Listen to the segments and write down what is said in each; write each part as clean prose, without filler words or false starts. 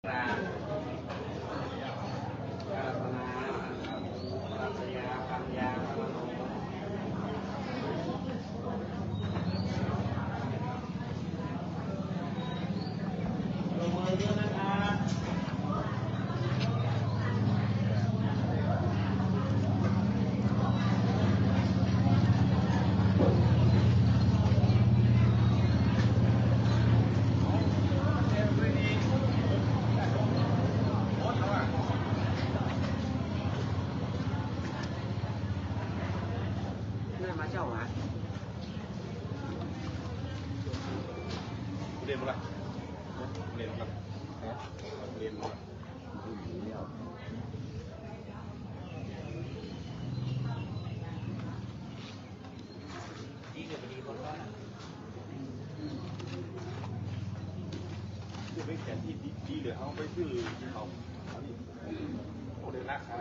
กราบอาราธนาปัจจยาปัญญาพระโลลงมือด้วยนะครับมาเจ้าหมาเรียนมั้ยเรียนมั้ยเรียนมั้ยดีเดี๋ยวไปดีคนละจะไปแข่งที่ดีเดี๋ยวเอาไปซื้อที่เขาอันนี้โอ้เดี๋ยวราคา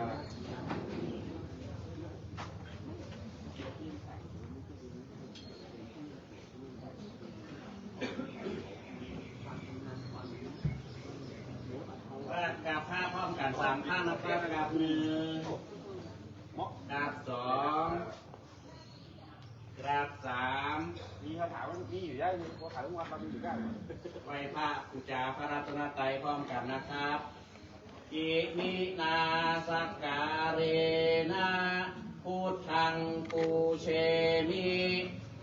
กราบผ้าพร้อมกัน3ข้างนะครับกราบ1กราบ2กราบ3มีคาถาว่ามีอยู่ได้มีคาถาทุกวันมันมีอยู่ได้ไหว้พระบูชาพระรัตนตรัยพร้อมกันนะครับอิมินาสักการเนะพุทธังปูเชมิ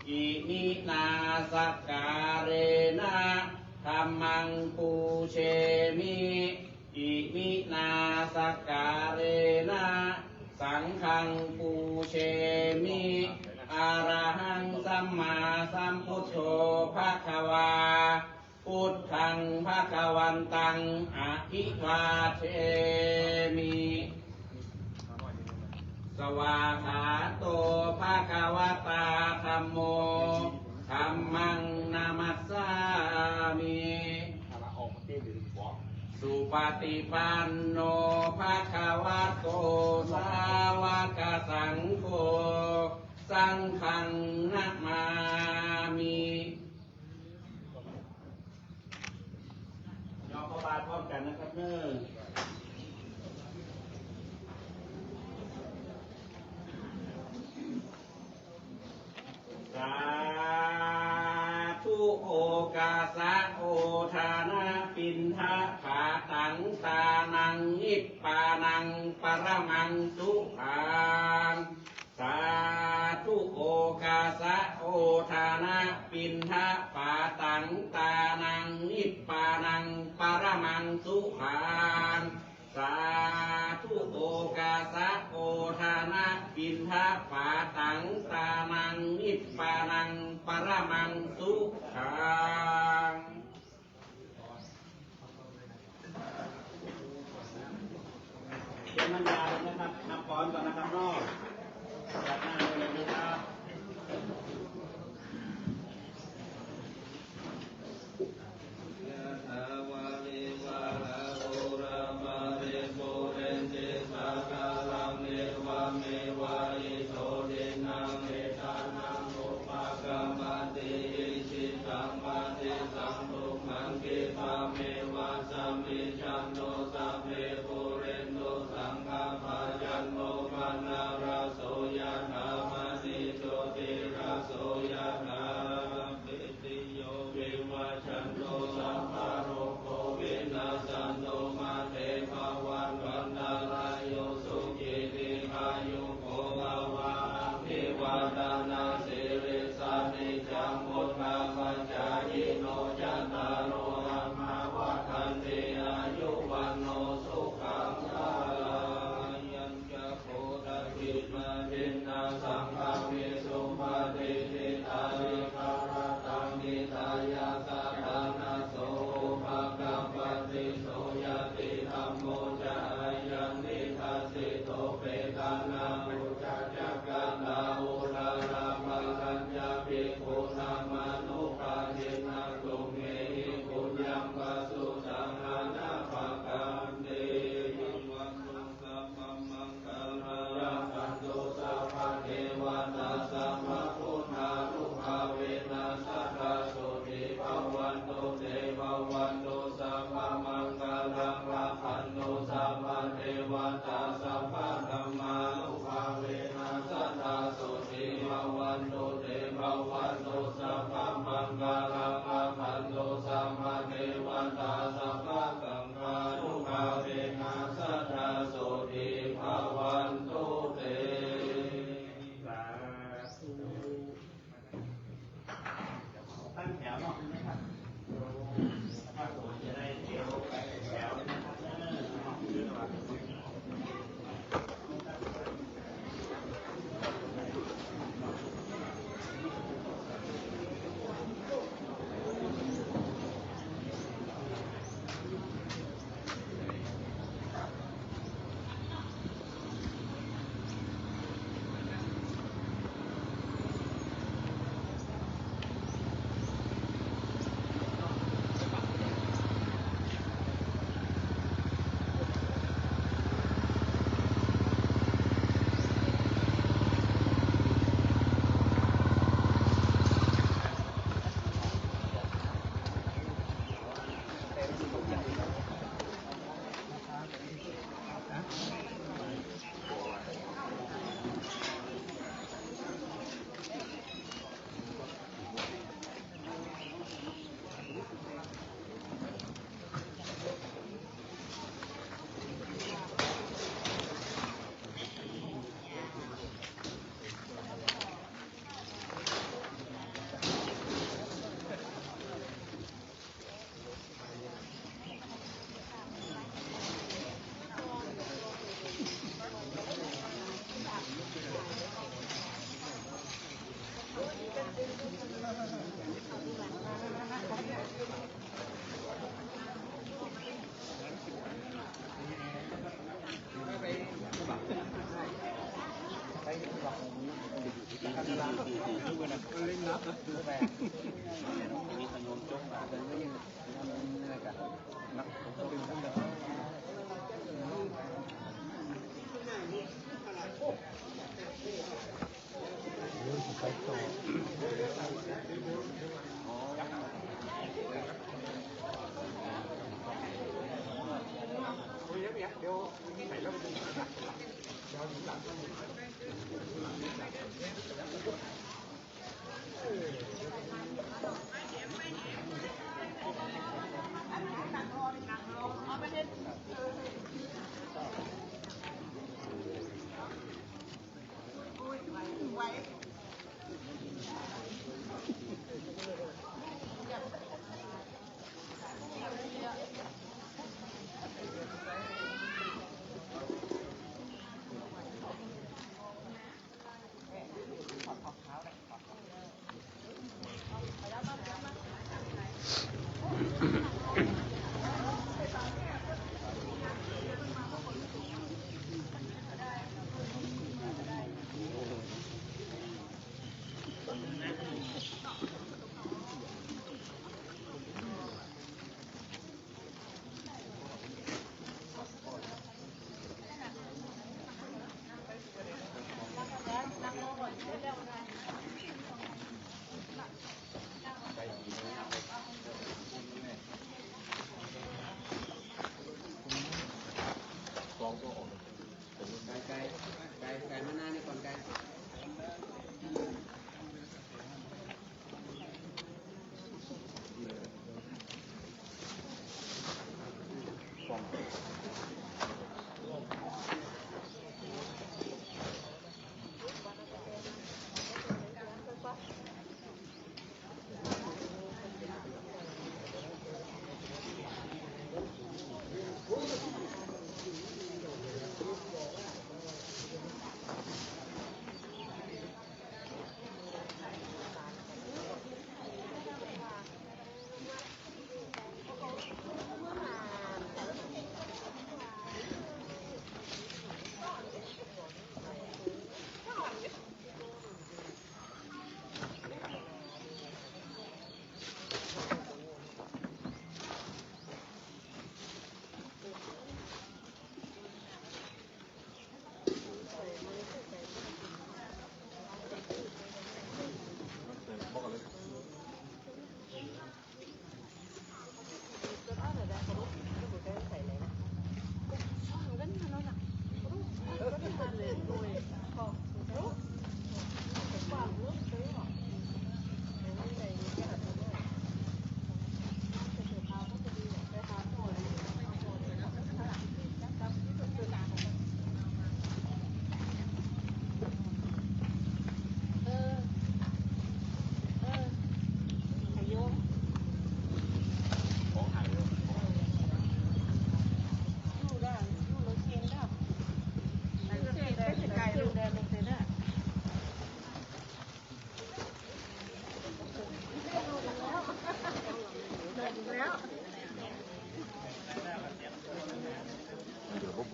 อิมินาสักการเนะธัมมังปูเชมิอิมินาสักการเนะสังฆังปูเชมิอะระหังสัมมาสัมพุทโธภควาพุทธังภควันตังอะภิวาเทมิสวากขาโตภควตาธัมโมธัมมังนามัสสามิสุปฏิปันโนภควโตสาวกสังโฆสังฆังนะมามิยอมพระบาทพร้อมกันนะครับเนอะสาธุโอกาสะโอทานะปินทะขาตังตานังนิพพานังปรมังสุขังสาธุโอกาสะโอทานะปินทะขาตังตานังนิพพานังปรมังสุขังสาธุโอกาสะโอทานะปินทะขาตังตานังนิพพานังปรมังสุขังเป็นบรรยายนะครับนับป้อนก่อนนะครับนอกจากหน้าเลยนะครับสัมมิจันโตสัพเพปุเรนโตสังฆปา ตาสัพพะสังฆานุภาเวนัสสะทาโสติภาวันตุเตสาธุตั้งแถวหน่อยนะครับถ้าผมจะได้เที่ยวไปแถวนะครับเ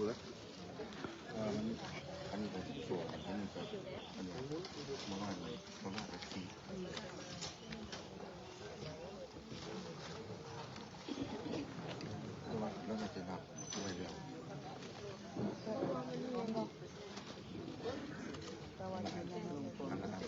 ตัวแล้วอันนี้ผมสวมอันนี้ก็อันนี้มาว่าแบบสีแล้วมันจะนับด้วยเดียวอันนั้น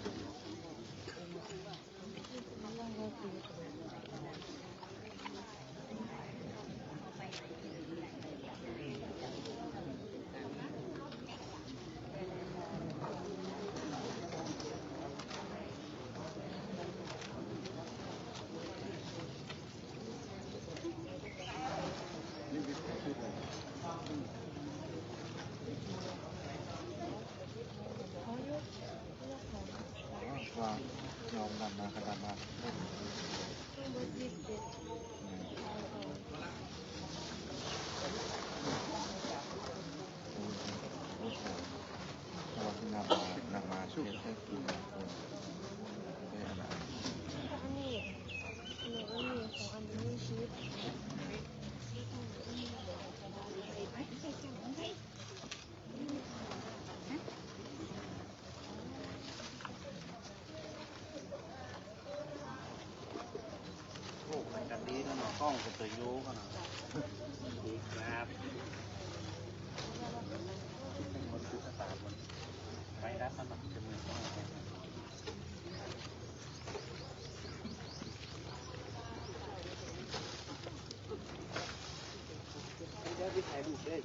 ว่ายอมดันมากระดันมานำมาช่วยให้คุณได้อะไรโอ้ไปกันดีนะกล้องจะตัวยูกันนะดีครับมันคือสตาร์มันไปรับสมัครจะมือต้องได้ไปถ่ายรูปได้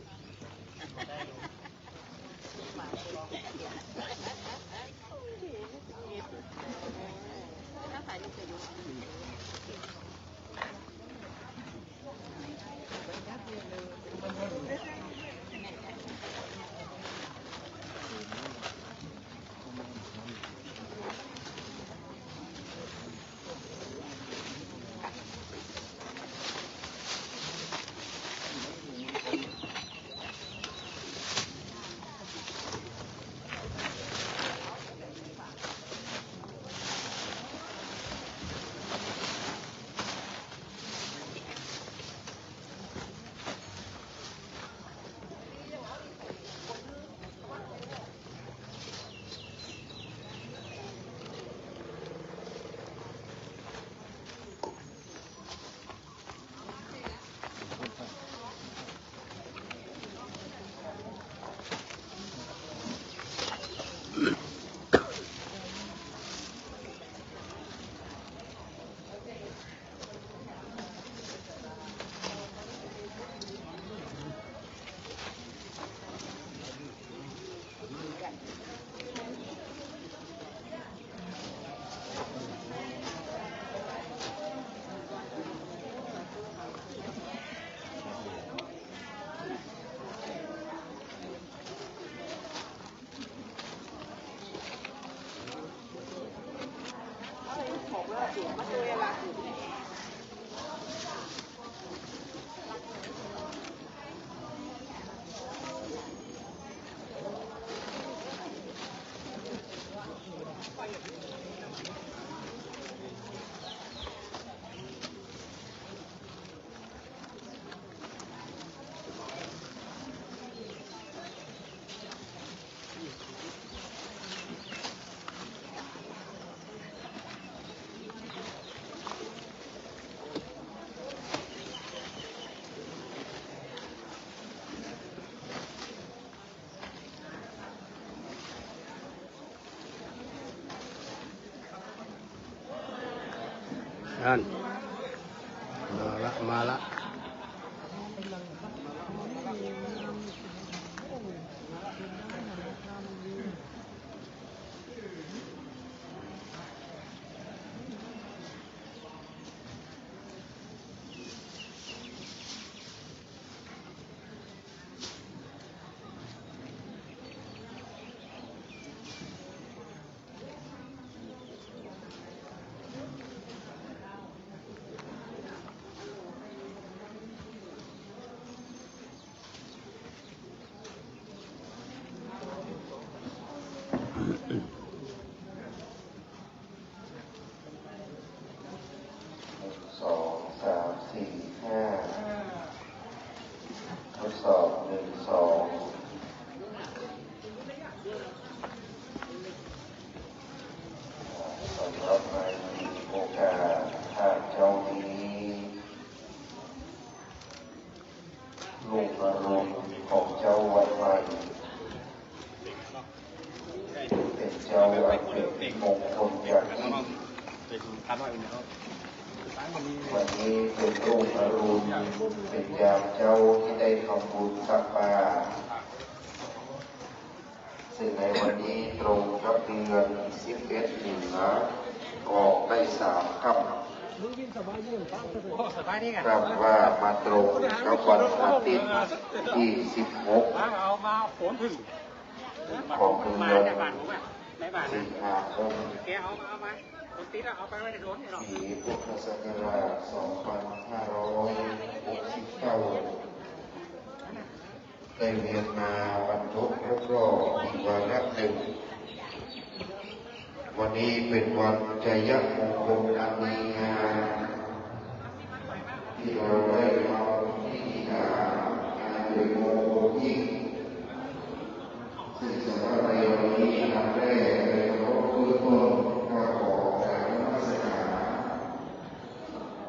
นั่นมาละ อารมณ์ของเจ้าวัดใหม่เป็นเจ้าวัดเป็นมงคลอย่างยิ่งวันนี้เป็นรุ่งอรุณเป็นยามเจ้าที่ได้ทำบุญตักบาตรซึ่งในวันนี้ตรงกับเดือน11 มีนาออกได้3 ค่ำครับว่ามาตรงกับวันอาทิตย์ที่16ของเดือนสิงหาคมปีพุทธศักราช 2569 ได้เวียนมาบรรทุกครบรอบอีกวาระหนึ่งวันนี้เป็นวันชัยมงคลอันมีงามที่เราได้มาพิธีการโดยมงคลยิ่งซึ่งสำหรับในวันนี้ทำได้ในรถเพื่อต้นข้าขอการนมัสการ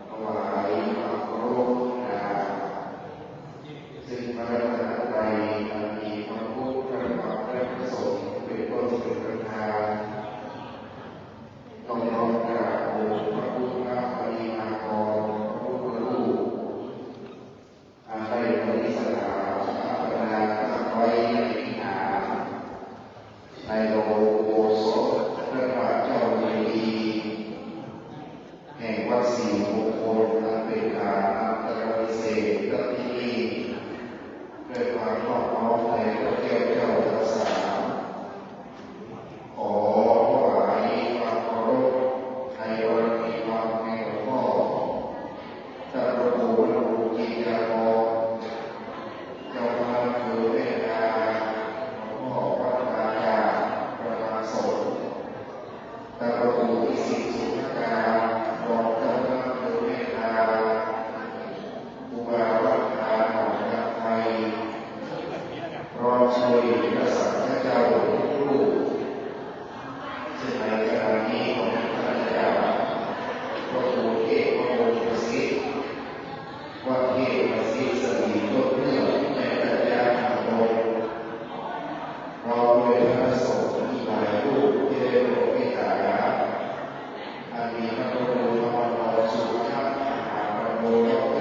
ถวายความเคารพซึ่งพระรัตนตรัยมีพระพุทธพระธรรมพระสงฆ์เป็นต้นเป็นประธานต้องน้อมกราบองค์พระพุทธปฏิมากรพระพุทธรูปได้ปฏิสถานสถาปนาตั้งไว้ในวิหารในโลโบสถพระบาทเจ้าเจดีย์แห่งวัดศรีมงคลอันเป็นฐานอันตรวิเศษณที่นี้ด้วยความนอบน้อมในพระแก้วเจ้าทั้งสามขอถวายความเคารพในบารมีความแห่งหลวงพ่อพระประภูมิจิยากรเจ้าพระคือเมตตาหลวงพ่อพระธาญาประธานสงฆ์พระประภูมิสิทธิสุขการรองเจ้าพระคือเมตตาอุบาวัฒนาของนักไทยพร้อมช่วยพระสังฆเจ้าทุกรูปซึ่งในขณะนี้ของพระเจ้าพระครูเทพพระองค์ประสิทธิ์ว่าเทพประสิทธิ์สมียกเนื่องในพระเจ้าธรรมรงค์พร้อมด้วยพระสงฆ์ที่หลายรูปที่ได้โปรดเมตตาอันมีพระครูธรรมนรสุทัศน์มหาประโมดร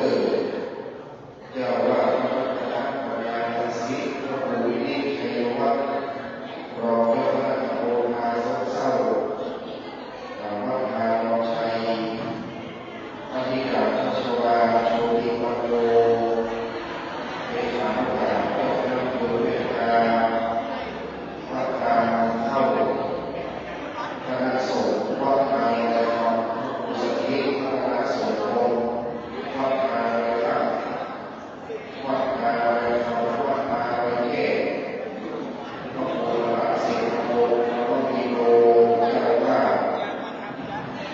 เจ้าว่าพระรัตนปรายาสิทธิ์พระครูวินิจชัยวัฒน์รองเจ้าคณะโอภาสเศร้าธรรมทานรชัยอธิการชัชวาโชติวันโตเลขานุการเจ้าคณะครูเวทกาพระการเข้าคณะสงฆ์วัดนายในทองอุสถิตพระคณะสงฆ์วัดนายรักวัดนายทองวัดนายเทพพระโอรสสิงห์โพพระมีโลเจ้าว่า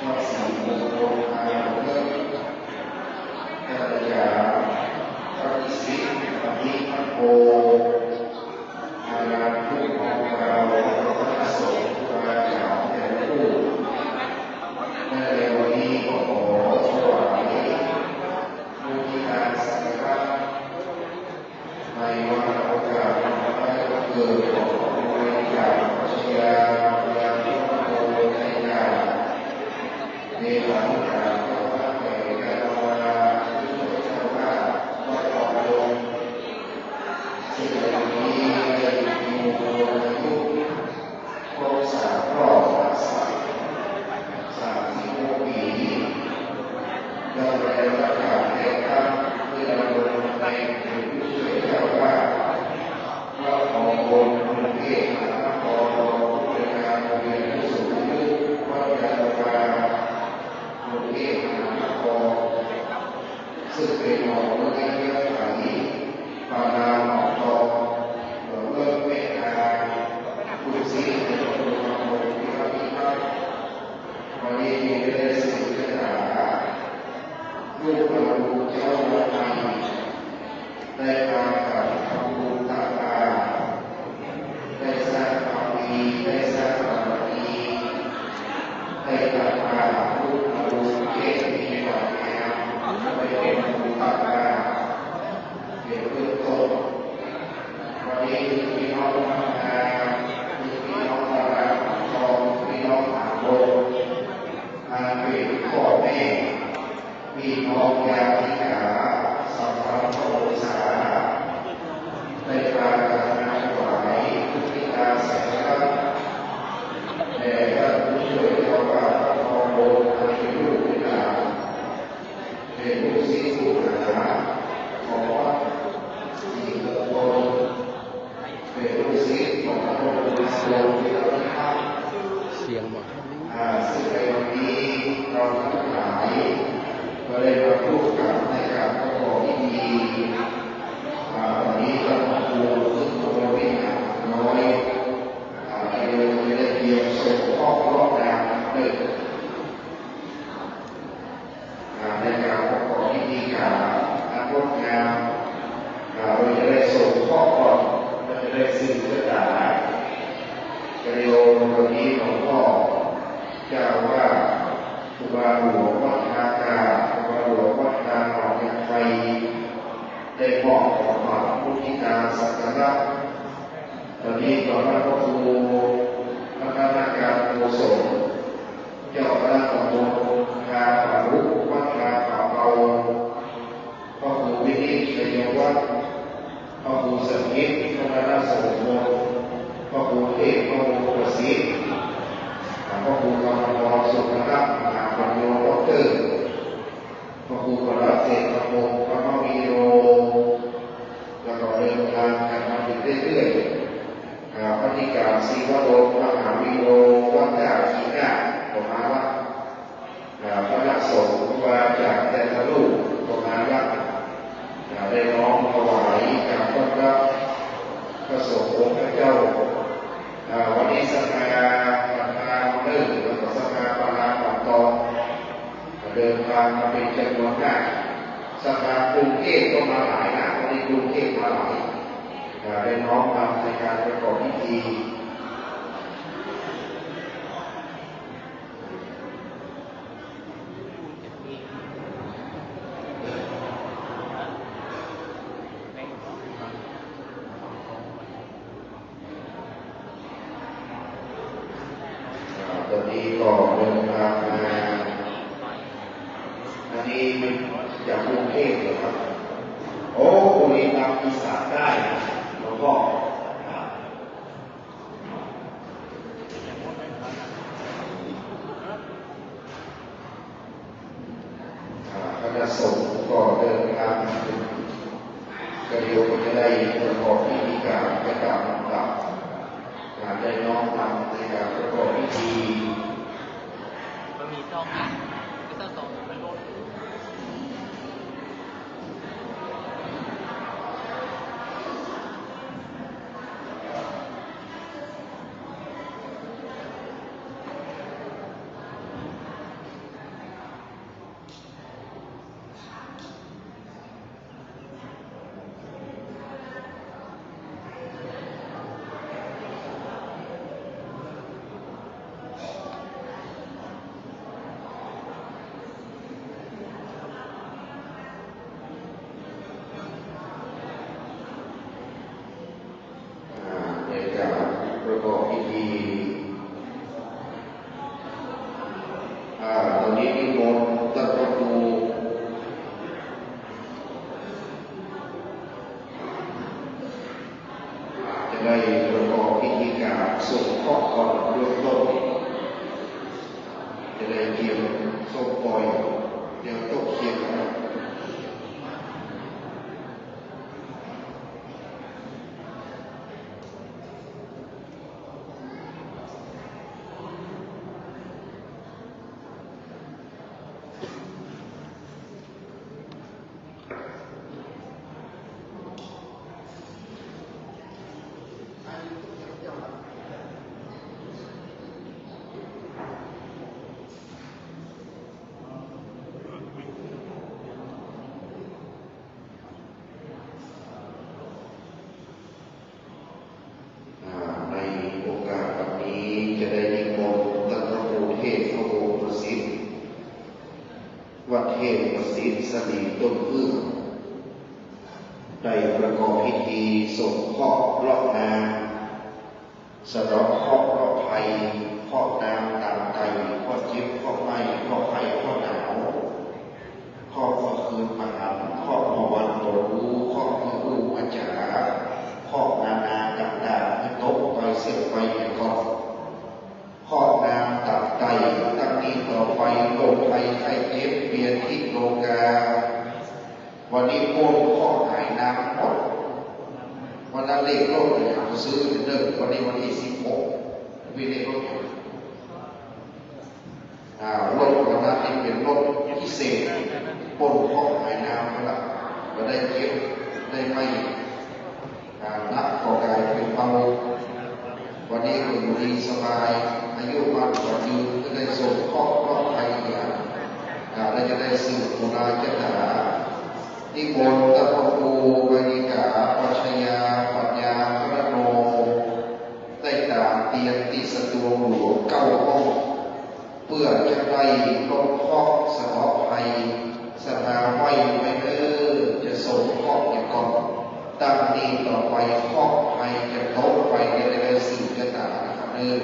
วัดศรีมงคลอาเลิศกัลยาพระอิสิทธิ์พระนิพโพอาณาผู้ของเราพระสงฆ์พระเจ้าแต่ละผู้ในวันนี้ก็ขอถวายบูชาสักการะในวันโอกาสวันคล้ายวันเกิดของพระบรมศาสดาชยาญาติพระโอษฐ์ชัยญาในหลังจากพระพักตร์แห่งการวาผู้ช่วยเจ้าว่าวัดทองลงซึ่งในวันนี้ได้มีมงคลอายุครบ3 รอบพรรษา36 ปีได้ประกาศแต่งตั้งเพื่อดำรงตำแหน่งเป็นผู้ช่วยเจ้าว่าวัดทองลงกรุงเทพมหานครรองผู้จัดการโรงเรียนผู้สูงอายุวัดยานวากรุงเทพมหานครซึ่งเป็นหมอเรื่องเรื่องไขปานาหมอทองหลวงเลิศเมตตาผู้ศิษย์ในพระบรมโพธิพระพิทักษ์วันนี้มีได้สิทธิ์ศึกษาลูกหลานเจ้าวัดไทยได้มากับทำบุญตักบาตรได้สร้างความดีได้สร้างบารมีได้ตักบาตรลูกหลานเทศมีความงามได้เป็นบุญตักบาตรเป็นเพื่อนต้น งามเราจะได้ส่งข้อความเราจะได้สื่อสารกระโยมวันนี้หลวงพ่อเจ้าว่าครูบาหลวงวัดนาคาครูบาหลวงวัดนาหนองยางไฟได้มอบของขวัญพุทธิกาสักการะตอนนี้ต่อมาพระครูพระนาการโกศลเจ้าคณะตำบลคาป่ารุวัดคาป่าเปาพระครูวินิจชัยวัฒน์พระครูสังฆิตพระนาสมบูรณ์พระครูเอกพระครูประสิทธิ์พระครูกำมลสุขรัตน์มหาปัญโยดอกเตอร์พระครูประหลัดเศรษฐพงศ์พระมวีโรแล้วก็เดินทางกันมาเรื่อยๆพระธิการศรีวโรมหาวิโรวัดด่าขีหน้าประมาณว่าพระนักสงฆ์มาจากแต่ละลูกประมาณว่าได้น้อมถวายจากพระพระสงฆ์องค์พระเจ้าวันนี้สังฆาปัญญาเลิศแล้วก็สังฆาปัญญาปัตตองเดินทางมาเป็นจำนวนมากสังฆากรุงเทพก็มาหลายนะวันนี้กรุงเทพมาหลายได้น้อมนำในการประกอบพิธีตอนนี้ก็เดินทางมาอันนี้มันจากกรุงเทพเลยครับโอ้บุรีรัมย์อีสานได้หลวงพ่อคณะสงฆ์ก็เดินทางมาถึงก็เดี๋ยวก็จะได้ประกอบพิธีการประกาศลำดับได้น้อมนำในการประกอบพิธีมันมีช่องอ่ะก็ต้องส่งไปรถประกอบพิธีตอนนี้นิมนต์ท่านพระครูจะได้ประกอบพิธีการส่งข้อก่อนเบื้องต้นจะได้เกี่ยวส่งปล่อยเดี๋ยวตกเขียนจะได้นิมนต์ท่านพระครูเทศพระครูประสิทธิ์วัดเทศประสิทธิ์สลีต้นพึ่งได้ประกอบพิธีส่งเคราะห์รอบนาสะเดาะเคราะห์รอบภัยเคราะห์น้ำตามไตเคราะห์เจ็บเคราะห์ไหม้เคราะห์ไข้เคราะห์หนาวเคราะห์เมื่อคืนมหันเคราะห์เมื่อวันตรู้เคราะห์เมื่ออู่อาจารย์เคราะห์นานาต่างๆให้ตกไปเสียไปอย่างก่อนครอบงามตับไตตั้งนี้ต่อไปโรคภัยไข้เจ็บเบียดที่โลกาวันนี้โอนข้อหายน้ำหมดวันนั้นเลขโลกเนี่ยซื้อเดิมวันนี้วันที่16มีเลขโลกรถวันนั้นนี่เป็นรถพิเศษปนข้อหายน้ำแล้วก็ได้เก็บได้ไม่นักก่อการเป็นเบาวันนี้ก็อยู่ดีสบายอายุมันกว่ายืนก็ได้ส่งข้อปลอดภัยอย่างเราจะได้สื่อโบราณเจ้าหา นิมนต์พระพุทธูบริกาปัชญาปัญญาพระโนได้ตามเตียนติสตูหลวงเก้าห้องเพื่อจะได้ลดข้อสมองภัยสนาไว้ไม่เด้อจะส่งข้ออย่างก่อนตั้งนี้ต่อไปข้อภัยจะลดไปในเรื่องสิ่งต่างๆนะครับเด้อ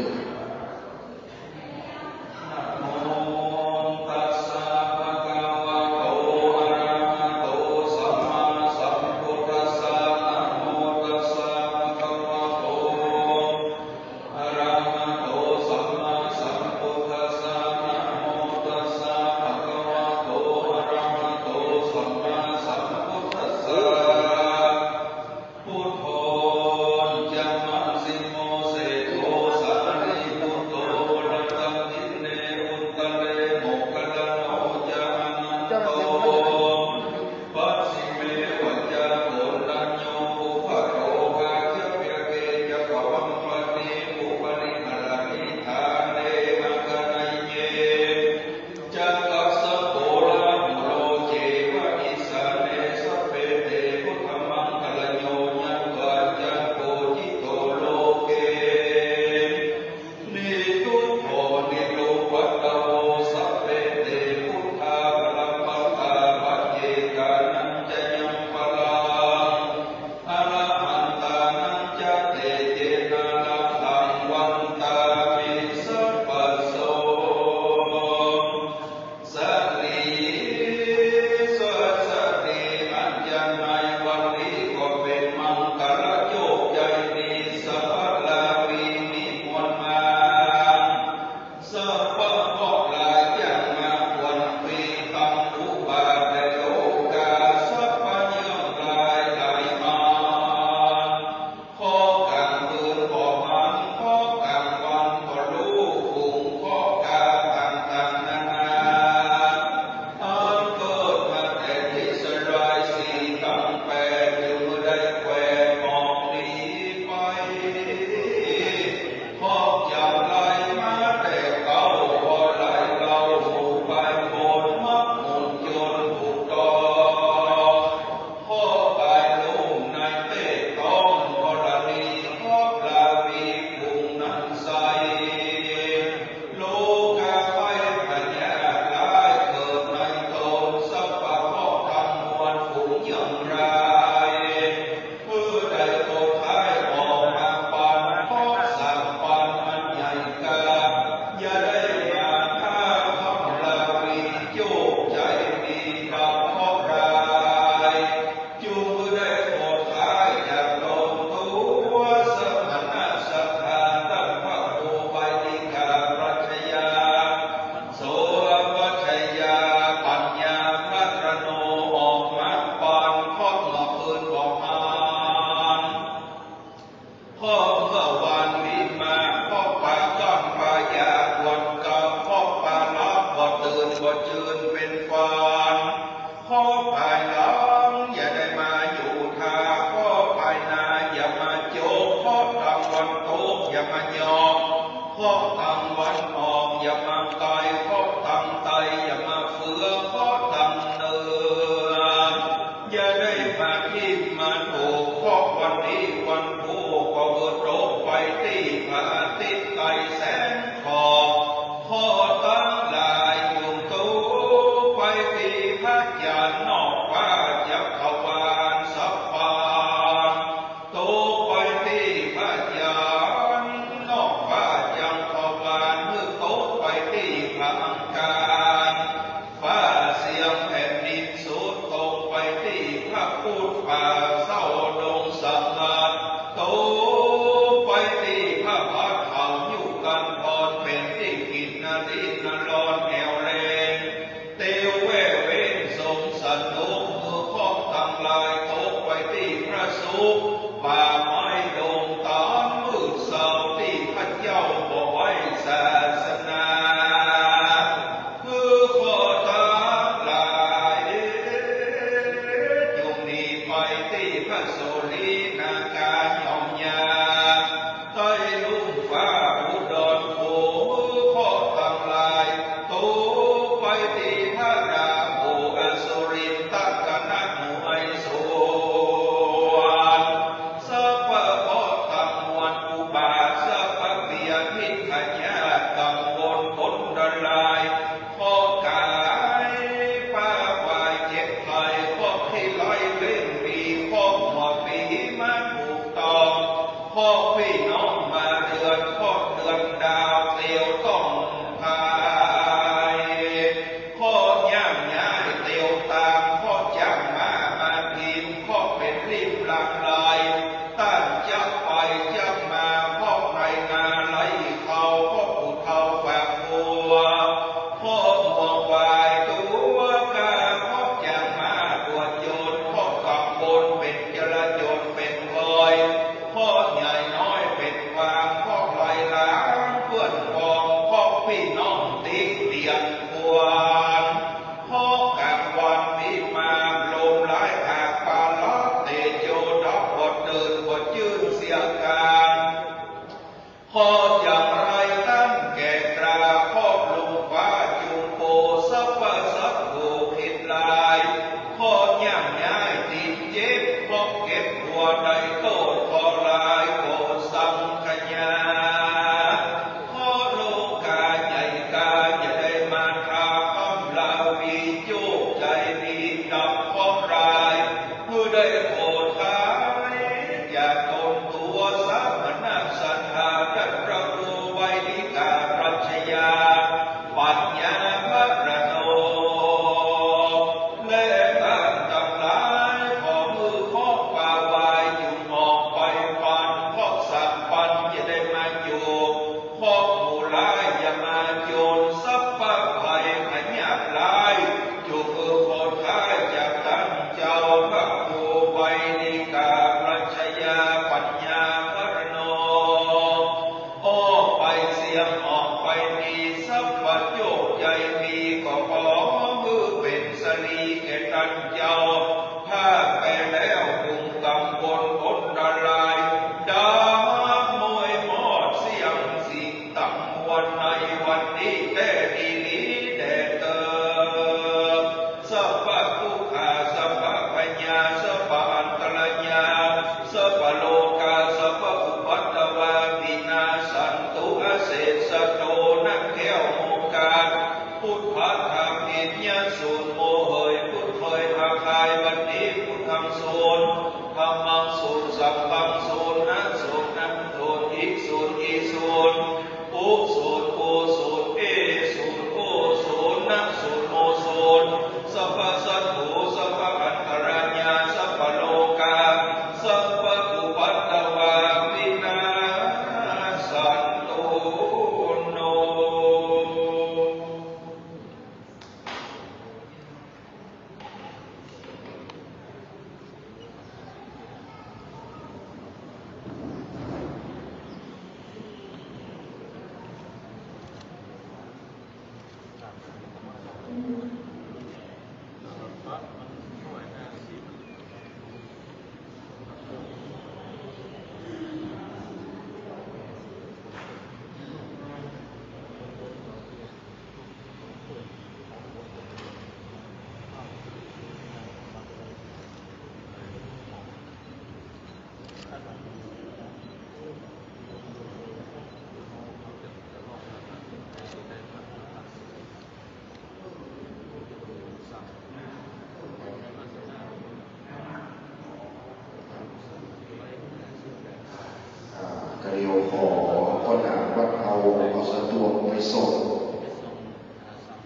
เล่นปีพ่อหัวปีมาถูกต้องพ่อพี่น้องมาเดือนพ่อเดือนดาวเตียวต้องพายพ่อย่างย้ายเตียวตามพ่อจังมาพิมพ์พ่อเป็นรีบหลังลายตั้งจับไปจับมาพ่อในงานไหลเขาพ่อผู้เฒ่าแฝงบัวพ่อหัววายตัวกาพ่อจังมาตัวโจรพ่อกับบนเป็นจราจรเป็นคอยพ่อใหญ่น้อยเป็นวางพ่อไหลล้างเพื่อนกองพ่อพี่น้องติ๊กเตียนควรพ่อกลางวันมีมาลมหลายหากปาล้อเตโจดอกบดเดินบดยืนเสียการพ่ออย่างไรตั้งแก่กราพ่อลุงฟ้าจุงโปสัพพะสัพโภผิดลายพ่อย่างย้ายตีเจ็บพ่อเก็บหัวใดโตพ่อลายโกสังขยาพ่อโลกาใหญ่กาจะได้มาทาคำลาวีโจกใจดีกับพ่อรายผู้ได้โปรดทายอย่าตนตัวสามนักสัทธาดัดประรูไว้นิกาปรัชญาปัญญาพระโตและการทั้งหลายขอมือขอป่าวายจุงออกไปปันพอกสักปันจะได้มาอยู่พอกหมู่ลายอย่ามาโจรสัพพะภัยขยับลายจูคือโคตรท้ายจากท่านเจ้าพระภูไว้นิกาปรัชญาปัญญาพระโนออกไปเสียงออกไปดีสัพพะโยกใจมีก็ขอมือเป็นสลีแก่ท่านเจ้าถ้าไปแล้วกรุงตำบลคนละลายดามวยหมอดเสียงสิ่งตั้งวันในวันนี้แต่ดีนี้แด่เติมสัพพะทุกขาสัพพะปัญญาสัพพะอันตรญาสัพพะโลกาสัพพะอุปัตตวาวินาสันตุอาเสสโตนักแก้วโมกาพุทธะธรรมเห็นญาสูนโมเหยพุทธเคยอาคายวันนี้พุทธังโซนธรรมังโซนสัพพังโซนนะโซนนะโซนอีโซนอีโซนโอโซนโอโซนเอโซนโอโซนนะโซนโอโซนสัพพะสัตโธสัพพะอันตรญาสัพพะโลกาสัพพะอุปัตตวาวินาสันตุโน เรียวขอคนหาวัดเอาสะดวกไปส่ง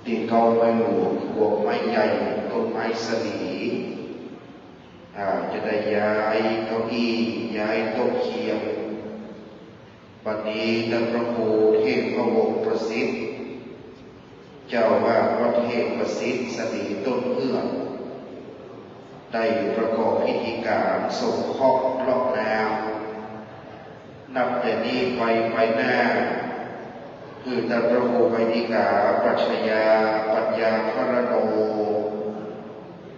ตีนเกาไม้หมูบวกไม้ใหญ่ต้นไม้สลีจะได้ย้ายเก้าอี้ย้ายโต๊ะเคียงวันนี้ท่านพระครูเทพพระวงศ์ประสิทธิ์เจ้าว่าวัดเทพประสิทธิ์สลีต้นเอื้องได้ประกอบพิธีการส่งเคราะห์รอบน้ำนับแต่นี้ไปหน้าคือท่านพระครูไวนิกาปรัชญาปัญญาพระโน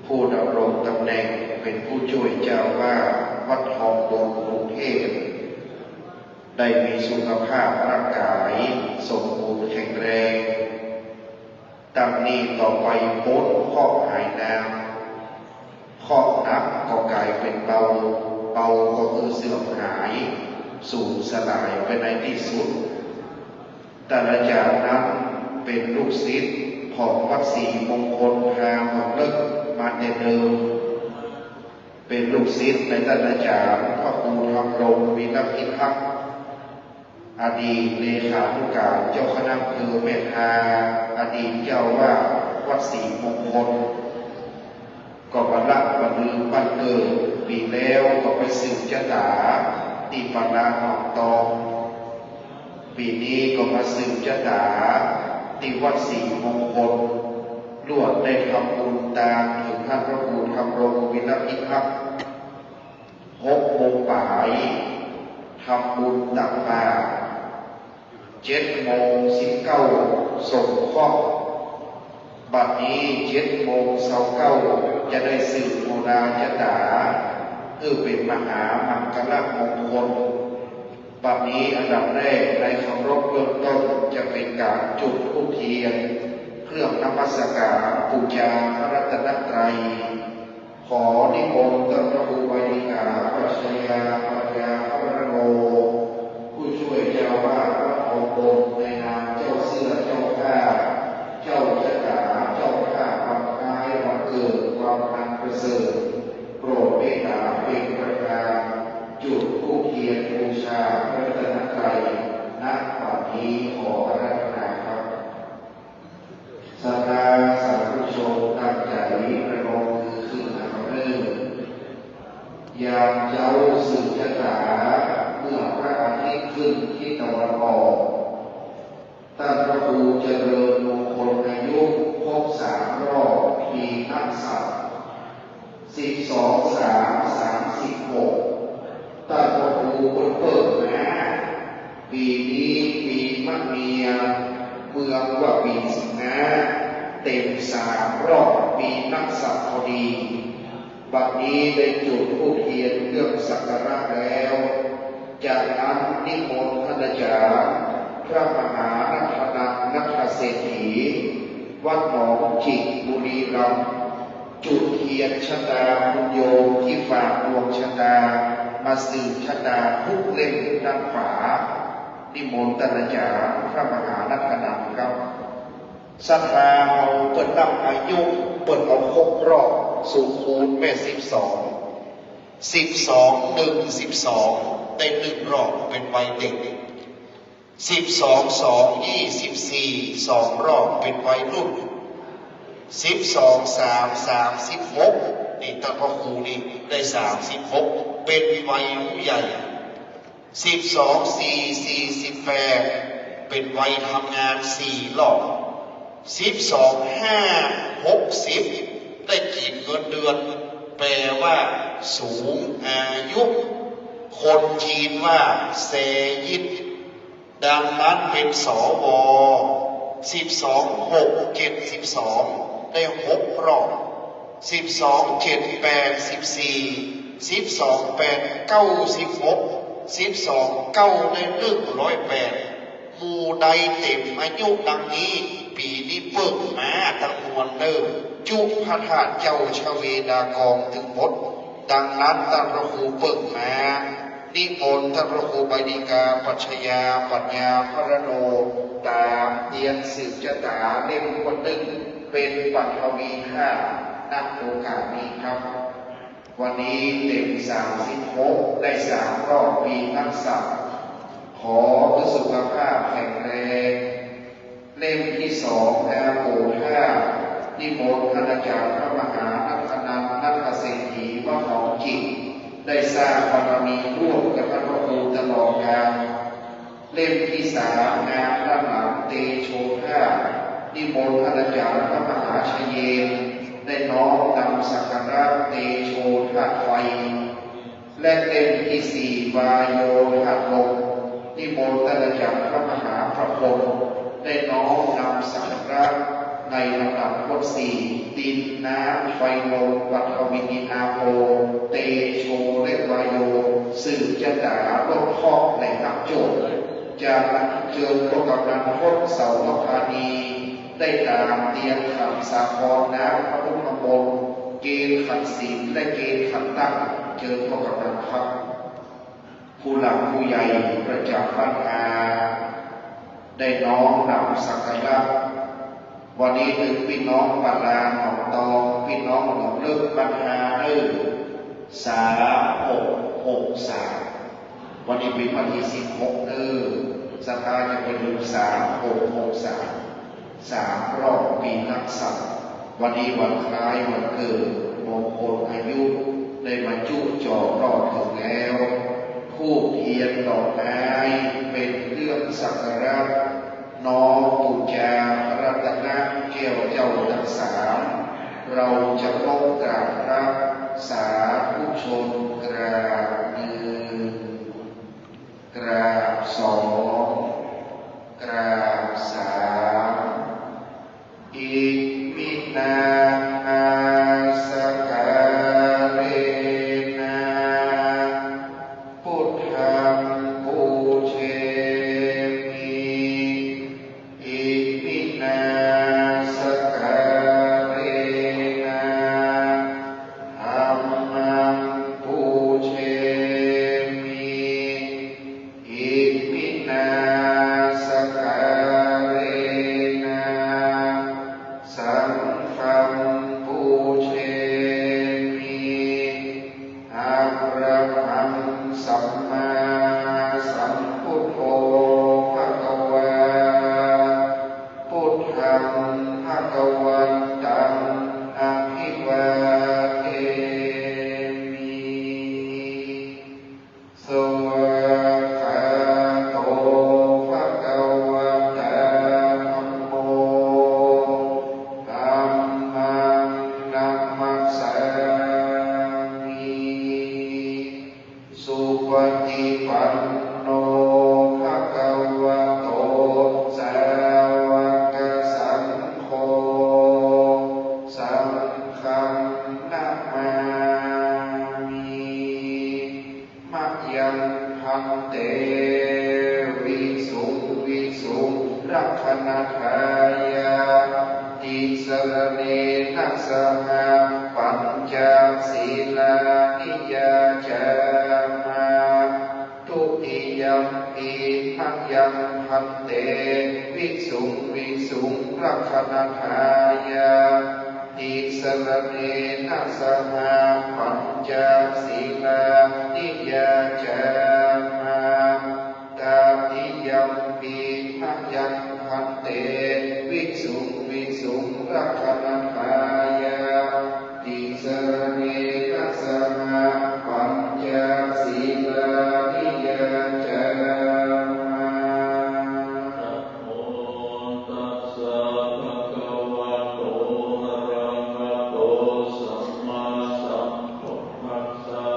ผู้ดำรงตำแหน่งเป็นผู้ช่วยเจ้าว่าวัดทองบนกรุงเทพได้มีสุขภาพร่างกายสมบูรณ์แข็งแรงตั้งนี้ต่อไปพ้นข้อหายน้ำข้อนักก็กลายเป็นเบาก็คือเสื่อมหายสูญสลายไปในที่สุดแต่ละจากนั้นเป็นลูกศิษย์ของวัดศรีมงคลทางหมดเลิกมาแต่เดิม เป็นลูกศิษย์ในท่านอาจารย์พระครูธรรมรงค์วีรพิทักษ์อดีตเลขาธิการเจ้าคณะอำเภอเมธาอดีตเจ้าวาดวัดศรีมงคลก็บรรลักบรรลือบ้านเกิดปีแล้วก็ไปสืบชะตาที่ปนาหนองตองปีนี้ก็มาสืบชะตาที่วัดศรีมงคลล้วนได้ทำบุญตามถึงท่านพระครูธรรมรงค์วีรพิทักษ์6 โมงบ่ายทำบุญตักบาตร7 โมง 19ส่งเคราะห์บัดนี้7 โมง 29จะได้สืบบูรณาชะตาเป็นมหามังคลมงคลบัดนี้อันดับแรกในคำรบเบื้องต้นจะเป็นการจุดธูปเทียนเครื่องนมัสการบูชาพระรัตนตรัยขอนิมนต์ท่านพระครูไวดิกาปัชญาปัญญาพระโลผู้ช่วยเจ้าวาดพระองค์ในนามเจ้าเสื้อเจ้าผ้าเจ้าชะตาเจ้าผ้าวันคล้ายวันเกิดความอันประเสริฐโปรดเมตตาเป็นประการจุดธูปเทียนบูชาพระรัตนตรัยณบัดนี้ขออาราธนาครับศรัทธาสาธุชนตั้งใจประนมมือขึ้นนำเริ่มยามเจ้าสืบชะตาเมื่อพระอาทิตย์ขึ้นที่ตะวันออกท่านพระครูเจริญมงคลอายุครบ3 รอบปีนักษัตริย์12/3/36ท่านพระครูคนเปิดนะปีนี้ปีมะเมียเมืองว่าปีสิงหาเต็ม3 รอบปีนักษัตริย์พอดีบัดนี้ได้จุดธูปเทียนเครื่องสักการะแล้วจากนั้นนิมนต์ท่านอาจารย์พระมหานัทนันท์นัทเศรษฐีวัดหนองจิกบุรีรัมย์จุดเทียนชะตาบุญโยมที่ฝากดวงชะตามาสืบชะตาทุกเล่มด้านขวานิมนต์ท่านอาจารย์พระมหานัทนันท์ครับศรัทธาเอาเปิดนับอายุเปิดเอาครบรอบสูงคูณแม่12ได้1 รอบเป็นวัยเด็ก12/2/24 2 รอบเป็นวัยรุ่น12/3/36นี่ท่านพระครูนี่ได้36เป็นวัยผู้ใหญ่12/4/48เป็นวัยทำงาน4 รอบ12/5/60ได้ขีดเงินเดือนแปลว่าสูงอายุคนจีนว่าเซยิดดังนั้นเป็นสว12/6/72ได้6 รอบ12/7/84 12/8/96 12/9ได้108หมู่ใดเต็มอายุดังนี้ปีนี้เบิกมาทั้งมวลเดิมจุพระธาตุเจ้าชเวดากองถึงหมดดังนั้นท่านพระครูเบิกมานิมนต์ท่านพระครูไบดิกาปัชญาปัญญาพระโนตามเทียนสืบชะตาเล่มคนหนึ่งเป็นปัทวี5ณโอกาสนี้ครับวันนี้เต็ม36ได้3 รอบปีนักษัตริย์ขอสุขภาพแข็งแรงเล่มที่2แอโป5นิมนต์ท่านอาจารย์พระมหานัทนันท์นัทเศรษฐีวัดหนองจิกได้สร้างบารมีร่วมกับพระครูตลอดกาลเล่มที่3งานด้านหลังเตโช5นิมนต์ท่านอาจารย์พระมหาชเยนได้น้อมนำสักการะเตโชธาตุไฟและเล่มที่4วายโยธาตุลมนิมนต์ท่านอาจารย์พระมหาพระพรหมได้น้อมนำสักการะในลำดับข้อ4ดินน้ำไฟลมวัฏวิญญาโภเตโชและวายโยสืบชะตาลดข้อในนักโจทย์จากนั้นเจิญพระกำลังพจน์เสาลพานีได้ตามเตียงคำสาครน้ำพระพุทธมนต์เกณฑ์ขันศีลและเกณฑ์ขันตั้งเจิญพระกำลังครับผู้หลักผู้ใหญ่ประจำบ้านอาได้น้อมนำสักการะวันนี้ถึงพี่น้องปาลาหนองตองพี่น้องหนองเลิกปัญหา 3663วันนี้เป็นวันที่16สภาจะเป็น3663 3 รอบปีนักษัตริย์วันนี้วันคล้ายวันเกิดมงคลอายุได้มาจุจอรอบถึงแล้วธูปเทียนดอกไม้เป็นเครื่องสักการะน้อมบูชาพระรัตนแก้วเจ้าทั้งสามเราจะลงกราบพระสาธุชนกราบ1กราบ2กราบ3อิมินาสการะนาพุทธังบูเชมิอิมินาสการะนาธัมมังบูเชมิอิมินาสการะนาสังฆังบูเชมิอะระหังสัมมาสัมพุทโธภะคะวาพุทธังภะคะวันตังอะภิวาเทมิสวากขาโตภะคะวะตาธัมโมธัมมังนัมมัสสามิสุปฏิปันโนภะคะวะโตสาวกสังโฆสังฆังนะมามิมะยังพันเตวิสุงรักขณทายาติสรเนนะสหปัญจศีลานิยาจามาทุติยมปีมะยังพันเตวิสุงรักขณทายาติสรเนนะสหปัญจศีลานิยาจามาตาติยมปีมะยังพันเตวิสุงรักขณทายาติสรเนนะสหปัญจศีลานิยาจามา โมตัสสะภะคะวะโตอะระหะโตสัมมาสัมพุทธัสสะ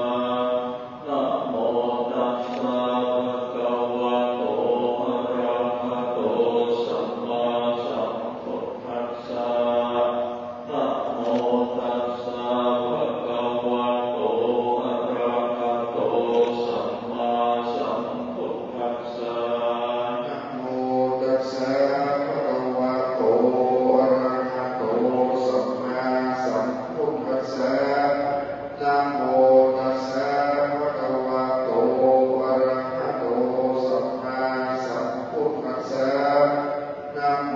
นะโมตัสสะภะคะวะโตอะระหะโตสัมมาสัมพุทธัสสะนะโมตัสสะภะคะวะโตอะระหะโตสัมมาสัมพุทธัสสะ นะโมตัสสะภะคะวะโตอะระหะโตสัมมาสัมพุทธัสสะนะโมตัสสะภะคะวะโตอะระหะโตสัมมาสัมพุทธัสสะนะโม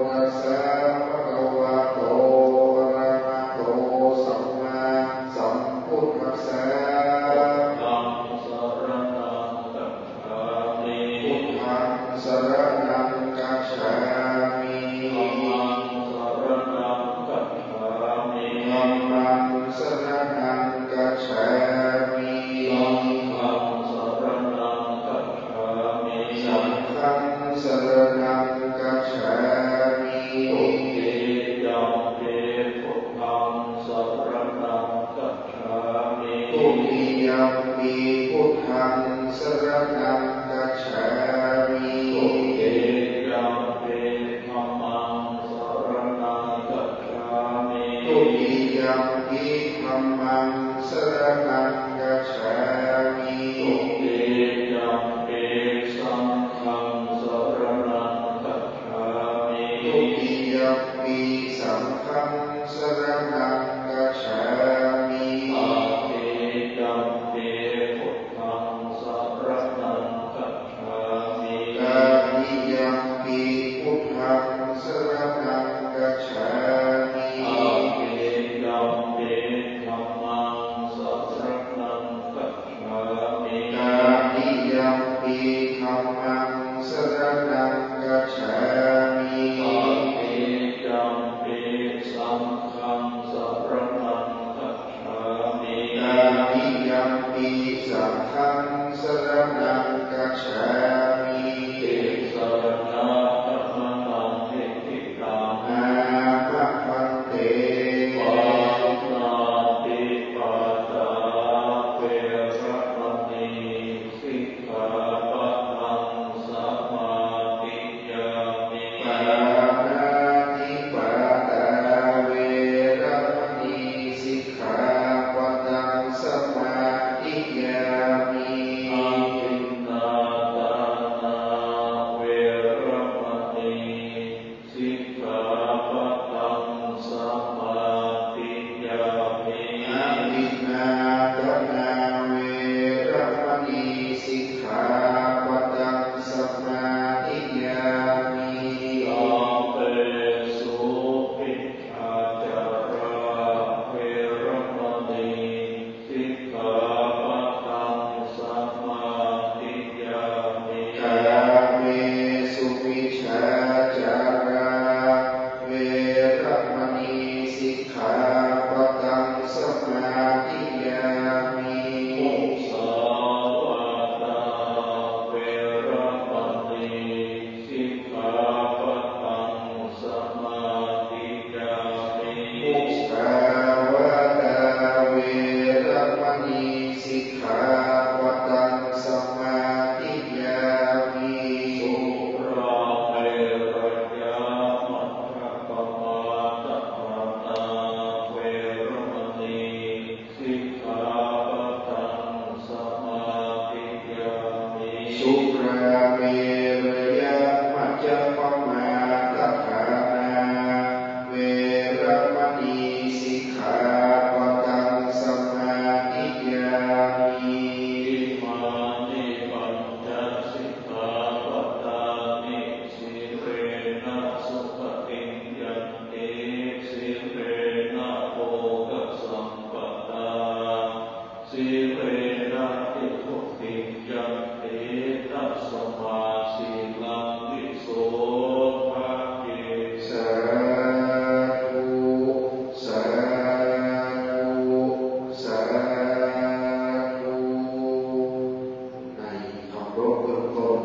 ตัสสะภะคะวะโตอะระหะโตสัมมาสัมพุทธัสสะ ธัมมังสรณังกัจฉามิ พุทธังสรณังกัจฉามิ ธัมมังสรณังกัจฉามิ ธัมมังสรณังกัจฉามิ สังฆังสรณังกัจฉามิ สังฆังสรณังกัจฉามิ ทุติยัมปิพุทธังสรณังกัจฉามิ ทุติยัมปิพุทธังสรณังกัจฉามิ ทุติยัมปิธัมมังสรณังกัจฉามิ ทุติยัมปิธัมมังสรณังกัจฉามิ ทุติยัมปิสังฆังสรณังกัจฉามิ ทุติยัมปิสังฆังสรณังกัจฉามิ ตติยัมปิพุทธังสรณังกัจฉามิ มปิสังฆังสรณังกัจฉามิสรณะกัมมังนิทิตังอาภะพันเตปานาติปาตาเวระมณีสิกขาปะทังสมาธิยามิ ปานาติปาตาเวระมณีสิกขาปะทังสมาธิยามิ อาทินนาทานาเวระมณีสิกขาปะทังสมาธิยามิ อาทินนาทนาเวระมณีสิกขาปะทังสมาธิยามิ สาเปสุภิกขาจาราเวระมณีสิกขาปะทังสมาธิยามิ กาเมสุวิชาจาราเวระมณีสิกขาปะทังสมาธิยามิ มุสาวาทาเวระมณีสิกขาปะทังสมาธิยามิ มุสาวาทาเวระมณีสิกขาปะทังสมาธิยามิ สุราเมรยามัคคะปมาทฐานาเวระมณีสิกขาปะทังสมาธิยามิ สุราเมรยมัจจปมาทฐานาเวระมณีสิกขาปะทังสมาธิยามิ อิมานิปัญจสิกขาปทานิสิเรนะสุขติยันติสิเรนะโภคสัมปทาสิเรนะทิฏฐุติยันติตัสสมาสีลังวิโสภะเย สาธุสาธุสาธุในคำรบเบื้องต้น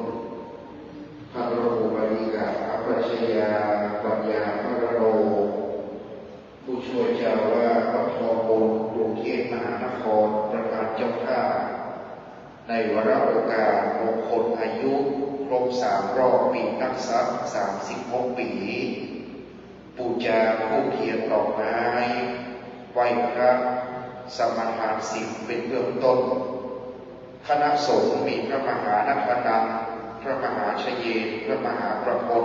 พระบรมบริกาอปัชญาปัญญาพระโรผู้ช่วยเจ้าว่าวัดทองบุญกรุงเทพมหานครประธานเจ้าท่าในวาระโอกาสมงคลอายุครบ3 รอบปีนักษัตริย์36 ปีปูชาผู้เทียนดอกไม้ไหว้พระสมทานศีลเป็นเบื้องต้นคณะสงฆ์มีพระมหานักนันท์พระมหาชเยนพระมหาประพล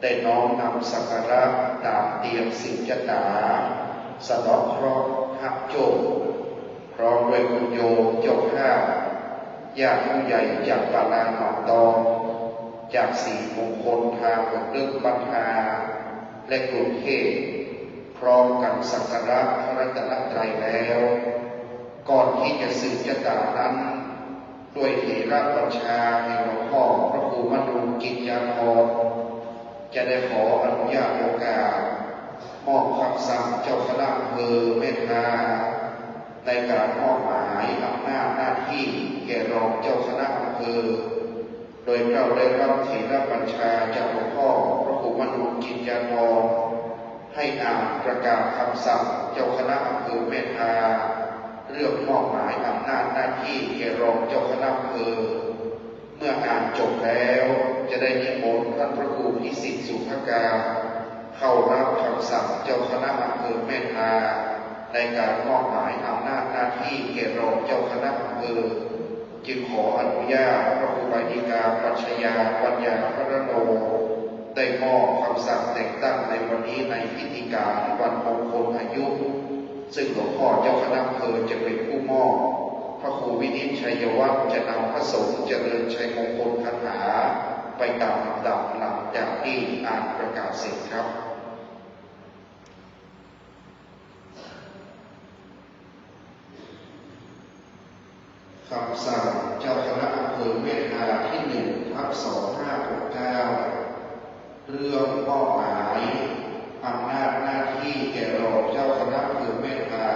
ได้น้อมนำสักการะตามเตียงสิบจตาสะเดาะเคราะห์หักโจมพร้อมด้วยคุณโยมเจ้าภาพญาติผู้ใหญ่จากปาลาหนองตองจากสี่มงคลทางหกเรื่องปัญหาและกรุงเทพพร้อมกันสักการะพระรัตนตรัยแล้วก่อนที่จะสืบชะตานั้นด้วยเถระบัญชาแห่งหลวงพ่อพระครูมนูกิจยาภรณ์จะได้ขออนุญาตโอกาสมอบคำสั่งเจ้าคณะอำเภอเมตตาในการมอบหมายอำนาจหน้าที่แก่รองเจ้าคณะอำเภอโดยเราได้รับเถระบัญชาจากหลวงพ่อพระครูมนูกิจยาภรณ์ให้อ่านประกาศคำสั่งเจ้าคณะอำเภอเมตตาเรื่องมอบหมายอำนาจหน้าที่แก่รองเจ้าคณะอำเภอเมื่ออ่านจบแล้วจะได้นิมนต์ท่านพระครูพิสิทธิ์สุภกาเข้ารับคำสั่งเจ้าคณะอำเภอเมตตาในการมอบหมายอำนาจหน้าที่แก่รองเจ้าคณะอำเภอจึงขออนุญาตพระครูบาฎิกาปัชญาปัญญาพระโนได้มอบคำสั่งแต่งตั้งในวันนี้ในพิธีการวันมงคลอายุซึ่งหลวงพ่อเจ้าคณะอำเภอจะเป็นผู้มอบพระครูวินิจชัยวัฒน์จะนำพระสงฆ์เจริญชัยมงคลคาถาไปตามลำดับหลังจากที่อ่านประกาศเสร็จครับคำสั่งเจ้าคณะอำเภอเมตตาที่1/2569เรื่องมอบหมายอำนาจหน้าที่แก่รองเจ้าคณะอำเภอเมตตา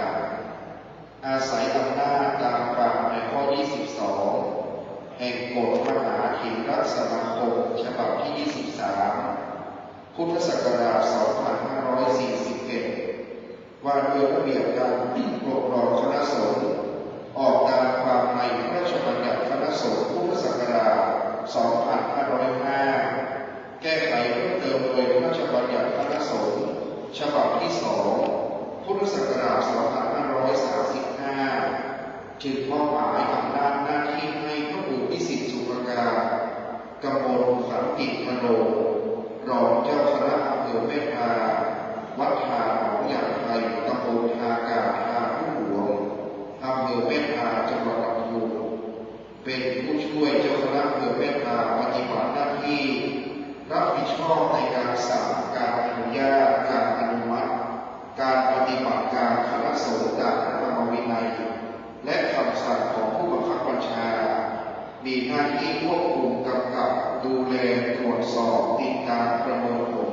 อาศัยอำนาจ แห่งกฎมหาเถรสมาคมฉบับที่ 23 พุทธศักราช 2541 ว่าด้วยระเบียบการปกครองคณะสงฆ์ออกตามความในพระราชบัญญัติคณะสงฆ์พุทธศักราช 2505 แก้ไขเพิ่มเติมโดยพระราชบัญญัติคณะสงฆ์ฉบับที่ 2 พุทธศักราช 2535 จึงมอบหมายอำนาจหน้าที่ให้พระครูวิสิทธิสุภการกมลสันติมโนรองเจ้าคณะอำเภอแม่ทาวัดทาหนองยางไทยตำบลทากาทาผู้หลวงอำเภอแม่ทาจังหวัดลำพูนเป็นผู้ช่วยเจ้าคณะอำเภอแม่ทาปฏิบัติหน้าที่รับผิดชอบในการสั่งการอนุญาตการอนุมัติการปฏิบัติการคณะสงฆ์ตามพระธรรมวินัยและคำสั่งของผู้บังคับบัญชามีหน้าที่ควบคุมกำกับดูแลตรวจสอบติดตามประเมินผล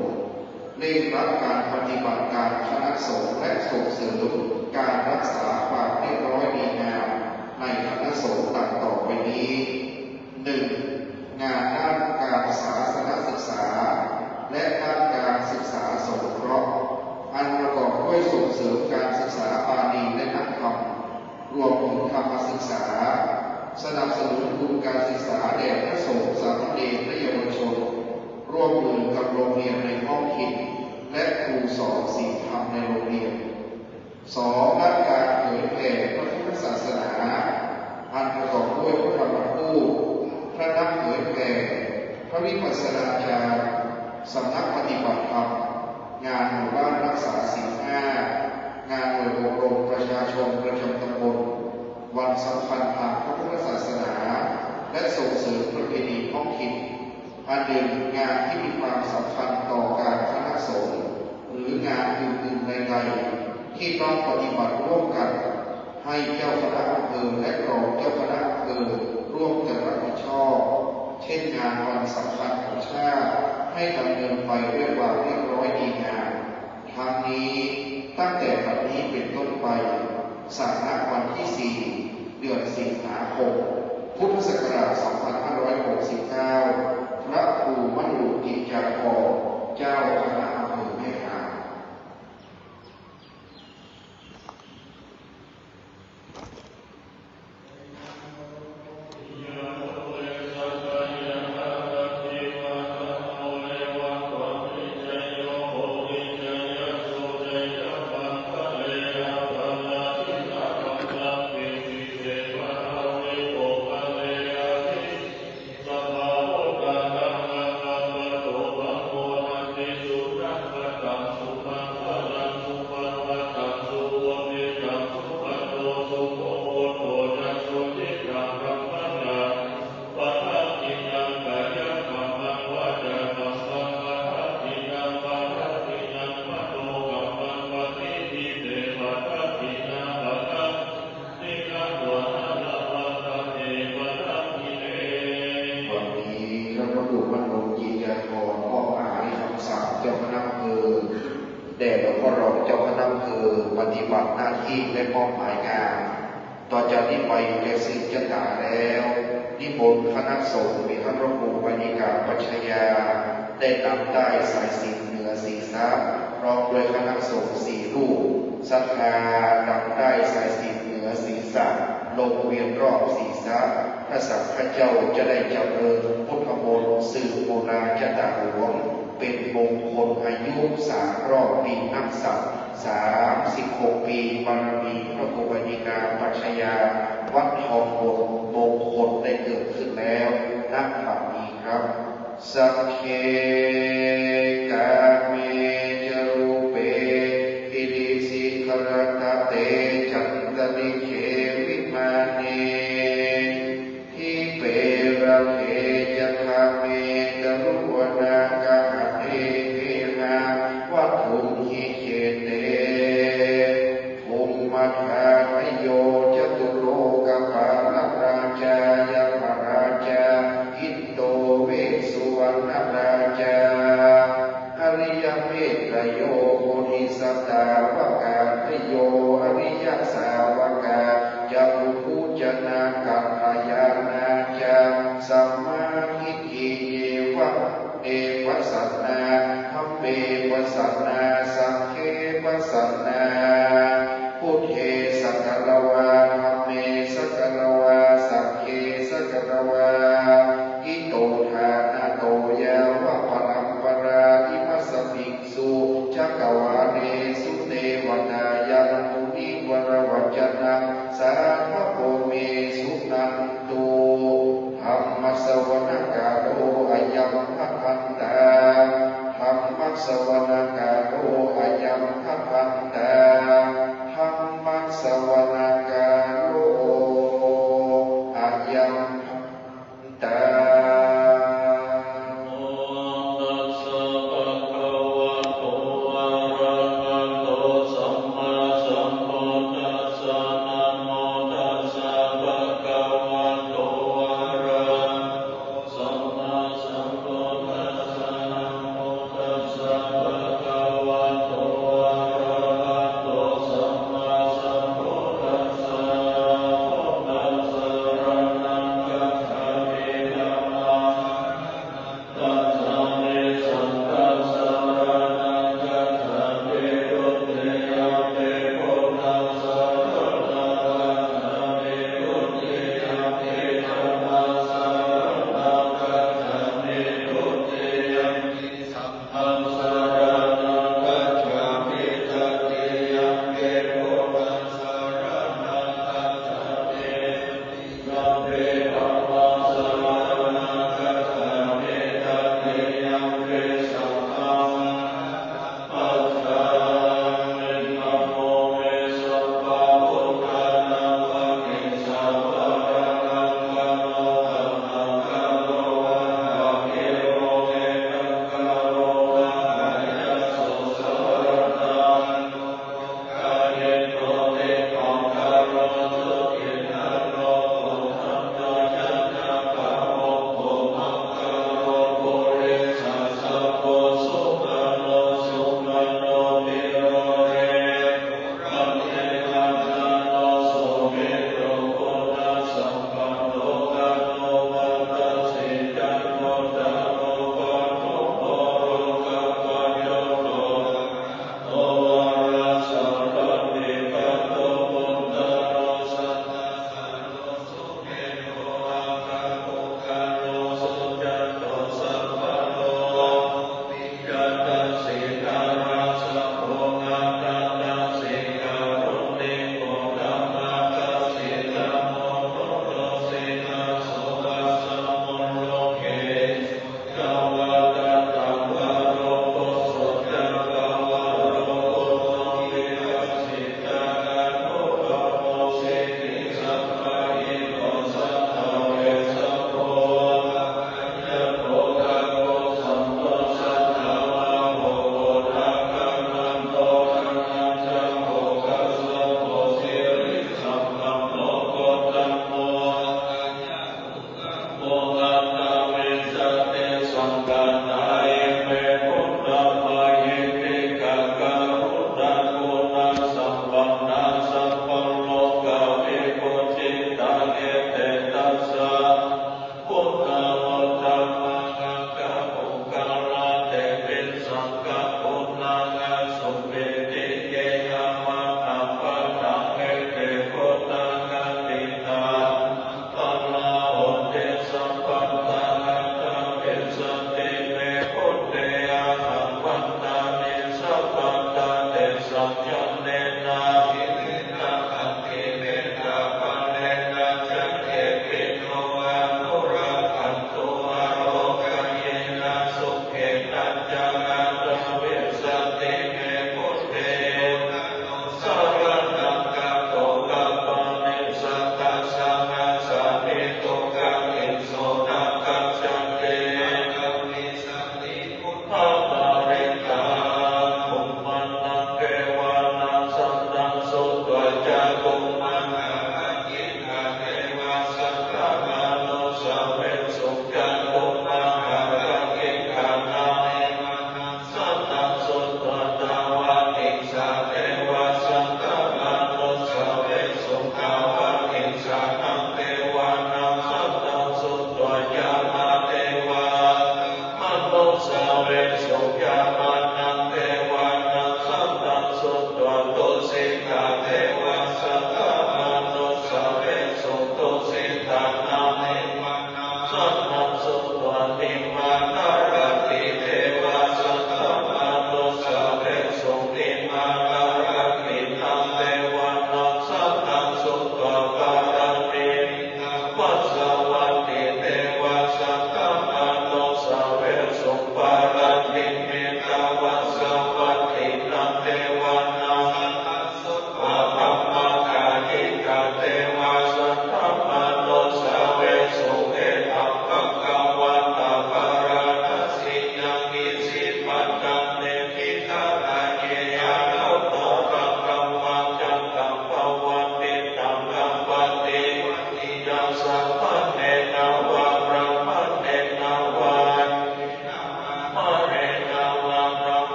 เร่งรัดการปฏิบัติการคณะสงฆ์และส่งเสริมการรักษาความเรียบร้อยดีงามในคณะสงฆ์ดังต่อไปนี้ 1. งานด้านการศาสนศึกษาและด้านการศึกษาสงเคราะห์อันประกอบด้วยส่งเสริมการศึกษาบาลีและนักธรรมรวมถึงธรรมศึกษาสนับสนุนทุนการศึกษาแด่พระสงฆ์สามเณรและเยาวชนร่วมมือกับโรงเรียนในท้องถิ่นและครูสอนศีลธรรมในโรงเรียน 2. ด้านการเผยแผ่พระพุทธศาสนาอันประกอบด้วยพระธรรมทูตพระนักเผยแผ่พระวิปัสสนาจารย์สำนักปฏิบัติธรรมงานหมู่บ้านรักษาศีล 5งานหน่วยอบรมประชาชนประจำตำบลวันสำคัญทางพระพุทธศาสนาและส่งเสริมประเพณีท้องถิ่นอันหนึ่งงานที่มีความสำคัญต่อการคณะสงฆ์หรืองานอื่นๆใดๆที่ต้องปฏิบัติร่วมกันให้เจ้าคณะอำเภอและรองเจ้าคณะอำเภอร่วมกันรับผิดชอบเช่นงานวันสำคัญของชาติให้ดำเนินไปด้วยความเรียบร้อยดีงามทั้งนี้ตั้งแต่บัดนี้เป็นต้นไปสั่งณวันที่ 4 เดือนสิงหาคมพุทธศักราช 2569 พระครูมนูกิจจาภรณ์เจ้าคณะอำเภอแม่ทาแด่หลวงพ่อรองเจ้าคณะอำเภอปฏิบัติหน้าที่และมอบหมายงานต่อจากนี้ไปจะสืบชะตาแล้วนิมนต์คณะสงฆ์มีพระครูบรรณิกาปัชญาได้นำได้สายสิญจน์เหนือศีรษะพร้อมด้วยคณะสงฆ์4 รูปศรัทธานำได้สายสิญจน์เหนือศีรษะลงเวียนรอบศีรษะพระสังฆเจ้าจะได้เจริญพุทธมนต์สืบโบราณชะตาหลวงเป็นมงคลอายุ3 รอบปีนักษัตริย์36 ปีบารมีพระครูบรรณิกาปัชญาวัดทองบนมงคลได้เกิดขึ้นแล้วนักบัดนี้ครับสัพเพกาเมจรูเปอิริสิขรตเตจันตลิเขวิมาเนทิเประเพยคาเมตรุวนากาเอเกหาวัตถุหิเขเตภูมิมัทธาโยจตุโลกปาลราชายมราชาอินโตเวสุวรรณราชาอริยเมตโยโพธิสัตตาวกาโยอริยสาวกาจักขุจนากัลยาณาจา สัมมาทิฏฐิเยวะเอวัสสนาธัมเมวัสสนาสังฆวัสสนาพุทเทสักการวะธัมเมสักการวะสังฆสักการวะอิโตทานะโตยาวะปรัมปราอิมัสสภิกษุจักวาเนสุเทวตายังมุนิวรวัจนะสาธโภเมสุนันตุธัมมัสสวนกาโลอายัมภคันตาธัมมัสสวนาคาโลอายัมภคันตา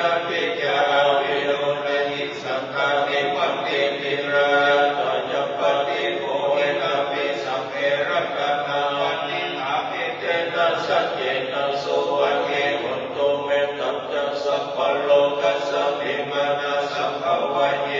นาปิจาวิโรณหิสังฆาติปันติติราตยัปปติโภเอนาปิสังเกรัตนาวันนิธาปิเตนะสัจเจนะสุวังเอหุนโตเมตัจจะสัพพโลกัสสะภิมานาสัพพวันเย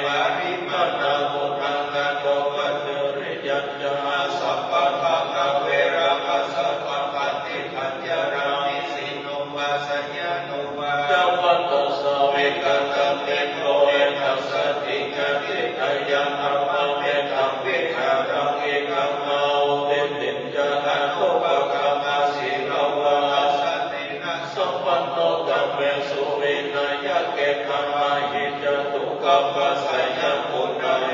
ปาริมานามุทังนาโตปัจริยัญจาสัพพะภะคะเวระคัสสะปะปะติทัญญารามิสิโนวาสัญญาโนวาจัมปัตตสาวิกังกัมเตโตเอตัสสะติกะติทายังธรรมังเอตัมวิหารังเอกัมมาอุเตติจานะโตปะกะมาสิลาวะสันตินะสัพพันโตกัมเมสุวินัยเกตัมมาหิจตุกัปปะสัยปุณะเร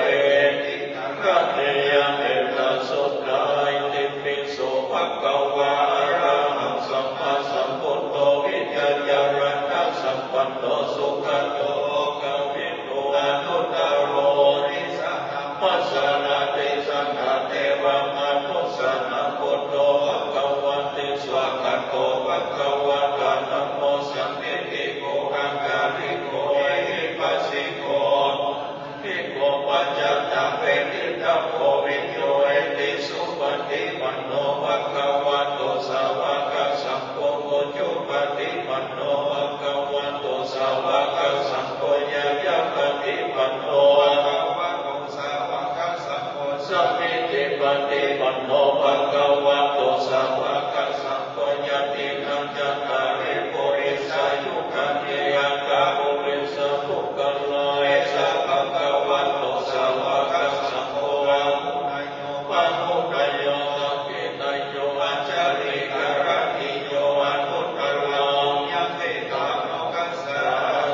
ติระเทยังเอตัสสุตาอิติปิโสภะคะวะอะระหังสัมมาสัมพุทโธวิจยารัตถสัมปันโตสุขโตกวิโตอนุตตโรนิสังมัสสะนาติสังฆเทวมนุสสะนะพุทโธภะคะวันติสวากขาโตภะคะวะตานะโมสัมมิติโกหังการิโกเอหิปัสสิโกภิกขุปัจจตังเวทิตาโพวิโยเอติสุปฏิปันโนภะคะวะโตสาวกสังโฆโมจุปฏิปันโนภะคะวะโตสาวกสังโฆยะยะปฏิปันโนภะคะวะโตสาวกสังโฆสัมมิติปฏิปันโนภะคะวะโตสาวกสังโฆยะตินังจัตตาริปุริสายุคันเยยังกาปุริสทุกขลายสัพพะวะโตสาวกสังโฆปะหุตโยกิตโยอัจจาริกรณิโยอนุตตรังยังเตตาโนกัสสะ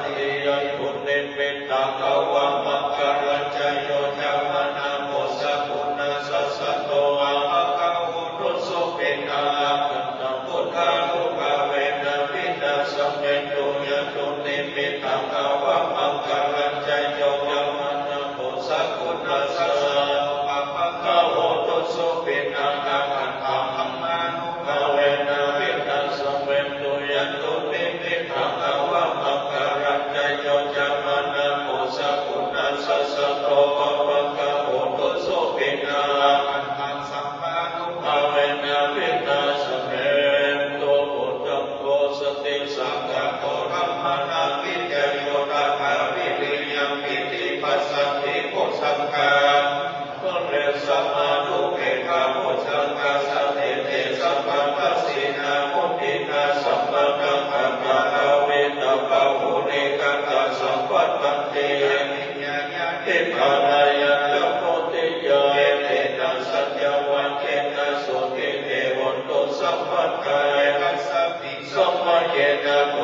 ติยัยปุเนปิตาภวะมัคคะรัจจโยจามนาโมสะปุณัสสะสะโตอะภะคะวะโตสุปินาคันตพุทธานุภาเวนะวินาสเมตุยะตุนิมิตังภวะมัคคะรัจจโยจามนาโมสะปุณัสสะอะภะคะวะโตสุปินาคันตัมมานุภาเวนะวินาสเมตุยะตุนิมิตังภวะมัคคะรัจจโยจามนาโมสะปุณัสสะสะโตภะคะวะโตสุปินาคันตังสัมมานุภาเวนะวินาสเมตุพุทธังโฆสติสังฆังโฆธัมมานาวิจโยตถาวิริยังปิติปัสสัมภิโฆสังฆังโฆเรสัมมานุเปกาโฆสังฆัสสะเตเตสัมปัสสสินามุตินาสัมปัตังอัปปะอาเวตาภาหุเรกังกัสสัมปัตตังเตติภานายะโพธิยาเตนะสัจจวันเตนะสุติเทวันโตสัมปัตตายะสัพพิสัมมาเยนะโภ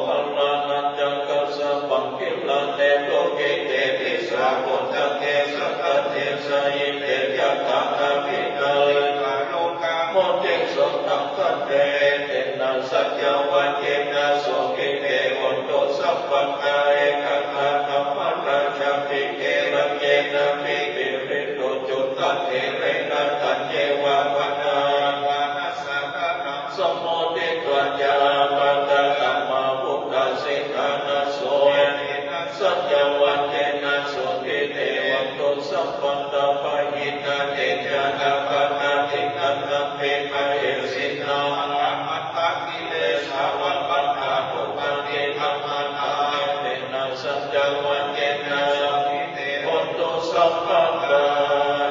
ภลานันจังกัสสะปังคิลาเตโตเกเตติสาปุตตะเกสัตเตสะยิเตยัตถะอภินาลิกาโลกาโมติสุตังคันเตเตนะสัจจวันเตนะสุติเทวันโตสัมปัตตายะกังคะธัมมังราชปิเกรังเยนะปิปิริโตจุตตะเทเรนะตัญเยวะวะนาวะนัสสะระนังสมโมติตวัญญาปัตตะธัมมาพุทธสิกขานะโสสัจจวันเตนะสุติเทวันโตสัมปันตปะหินะเตจานะปะนาตินันนะเปมะเอสินามัตตะกิเลสาวัปปัฏฐานุปันติธัมมานาเตนะสัจจวันเตนะสุติเทวันโตสัมปันต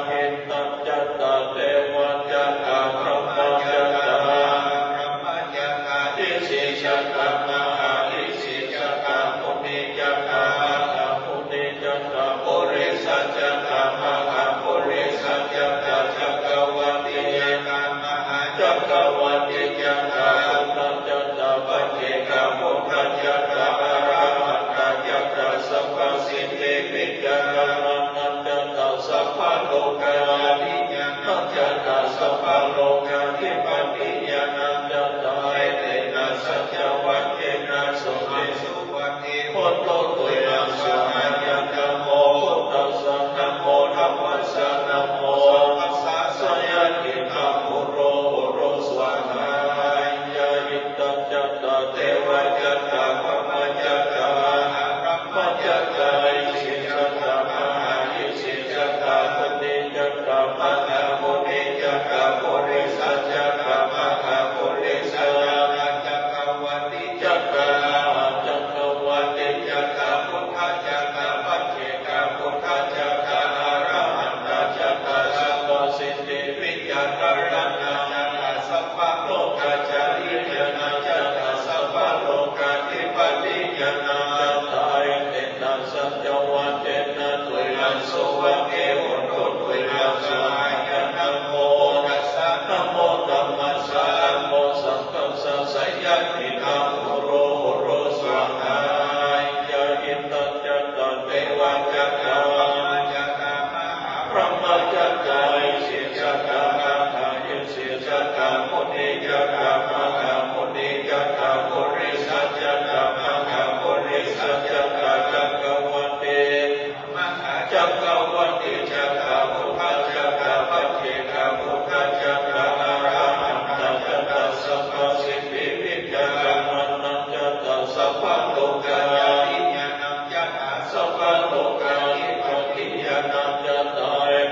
หิตัจจตาเทวันจัตตาพระมัจจตาพระมัจจตาทิสิจัตตามหาทิสิจัตตามุนิจัตตามุนิจัตตาปุริสัจจัตตามหาปุริสัจจัตตาจักรวัติยานามหาจักรวัติจัตตาพุทธจัตตาปัจเจกพุทธจัตตาอรหันตจัตตาสัพพสิทธิวิจารณันจัตตาสัพพ สยตินาโรโรสวหายยะอินตัจจตัเทวจักรวาจักรพระมจักรายเสียจักรมาหายเสียจักรมุนีจักรมาหามุนีจักรปุริสัจจักรมาหาปุริสัจจักรจักรวันเตมหาจักรวันเตจักรพุทธจักรปัจเจกพุทธจักรอาราหันตจักรสัพพสิทธิวิจารมัณัญจัตตสัพพโลกายานิญาณัญญาสัพพโลกายิปฏิญาณัญญาตา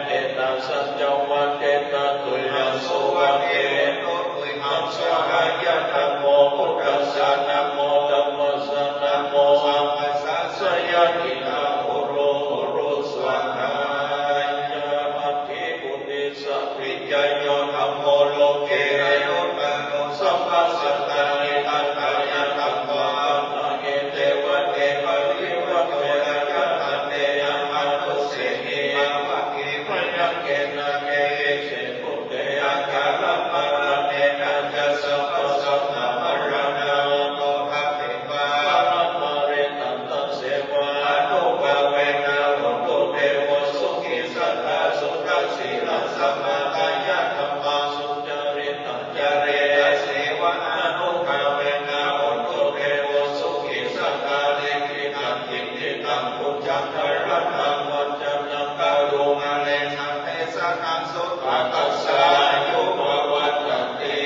เอตสัจจวัตเตตตุยโสวัตเตโนตุยหังสหายะนะโมพุทธัสสะนะโมธัมมัสสะนะโมสังฆัสสะสยตินาโรโรสวหายยะมัทธิปุติสัพพิจโยธัมโมโลเกโยตโนสัพพสัตตานิทัตถายะธัมมานาเกเตวะเตปริวัตเตนะยัตเตยะมัตตุเสหิวะเกพยัเกนะเกเสปุเตอะกะละมะระเนนะจัสสะปัสสะนะมะระนะโตภะเตวะมะเรตันตเสวะอนุภาเวนะหุนตุเตวะสุขิสัตตาสุขสีลัสสะมาทายะธัมมาสุจริตัญจเรเสวะอนุภาเวนะหุนตุเตวะสุขิสัตตาเรกิตังกิติตังปุจจันทรัตถังวัจจันตังกะโรมาเลสันเทสะนังสุภะตัสสะโยภวัตติ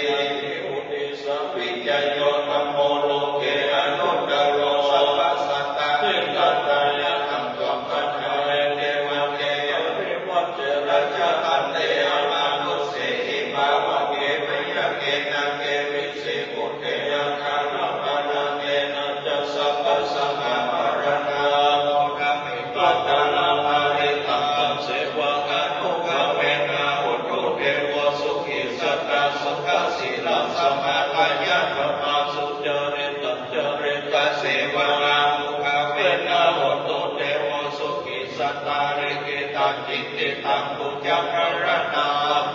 อุติสัพพิจโยธัมโมโลเกอนุตตโรสัพพสัตตานิทัตถายะธัมมังคัจฉาเทวะเตปริวัจเจระจาตันเตอมานุเสหิภาวะเกพยะเกนะเกวิเสปุเตยังคาระมะระเนนะจัสสะปัสสะมะระนาโมนะมิปัตตานาภาริตังตัมเสวะอนุภาเวนะอุตุเทวะสุขิสัตตาสุขสีลัสสะมาทายะธัมมาสุจริตัญจเรตเสวะอนุภาเวนะอุตุเทวะสุขิสัตตาริกิตังจิตติตังปุจจารณา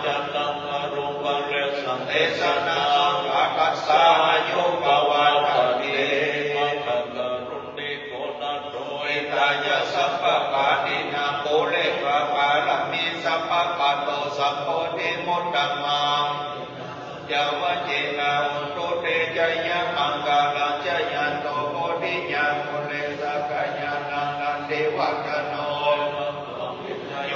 จัตตังอรูปะเรสันเทสนาภะคัสสะโยภวัตติมัคคะกรุณิโกนะโตอิตายะสัพพะปาตินาโกเลภะปาระมิสัพพะปัตโตสัพโพธิมุตตมังยาวะเจนะอุตุเตจยะมังกาลัญจยันโตโพธิญาณโมเลสักญาณังนันเทวะกโนโย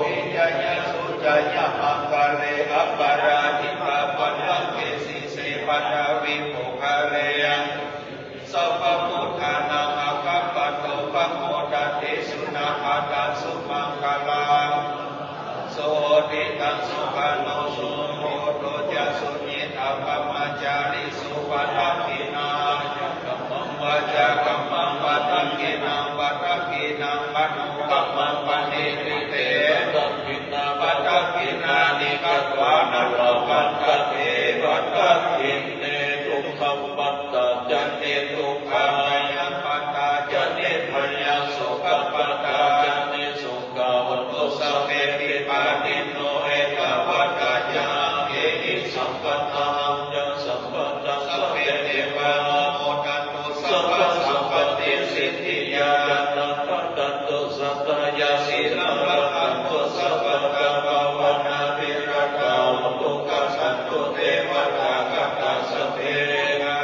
อิจยะสุจยะมังกาเลอัปปาราธิปะปัญญังเกสิเสปัทวิโภคาเลสัพพพุทธานังอาคัปปะโตปะโมทัตติสุนาภาตังสุมังคลังโสติตังสุขันโนสุโมโตจะสุญิตาปมัจจาริสุปัฏฐกินาวัจกัมมังปัฏฐกินังปัฏฐกินังปัฏฐกัมมังปณิทิเตปัฏฐกินาปัฏฐกินานิกัตวานะโลกัตตะเทปัฏฐกินเนทุกขัมปัตตะจันเนทุกขัมยังปัตตะจันเนพยังสุขปัตตะจันเนสุขวัตตุสัพเพปิปาติโนเอกวัตตะยังเอหิสัมปัตตังยังสัมปัตตังสัพเพเทวะโมทันตุสัพพะสัมปติสิทธิยานันตันตุสัตตยาสีลังรักขันตุสัพพะกะภาวนาภิรักาวัตตุกัสสันตุเทวตากัตตสเทนะ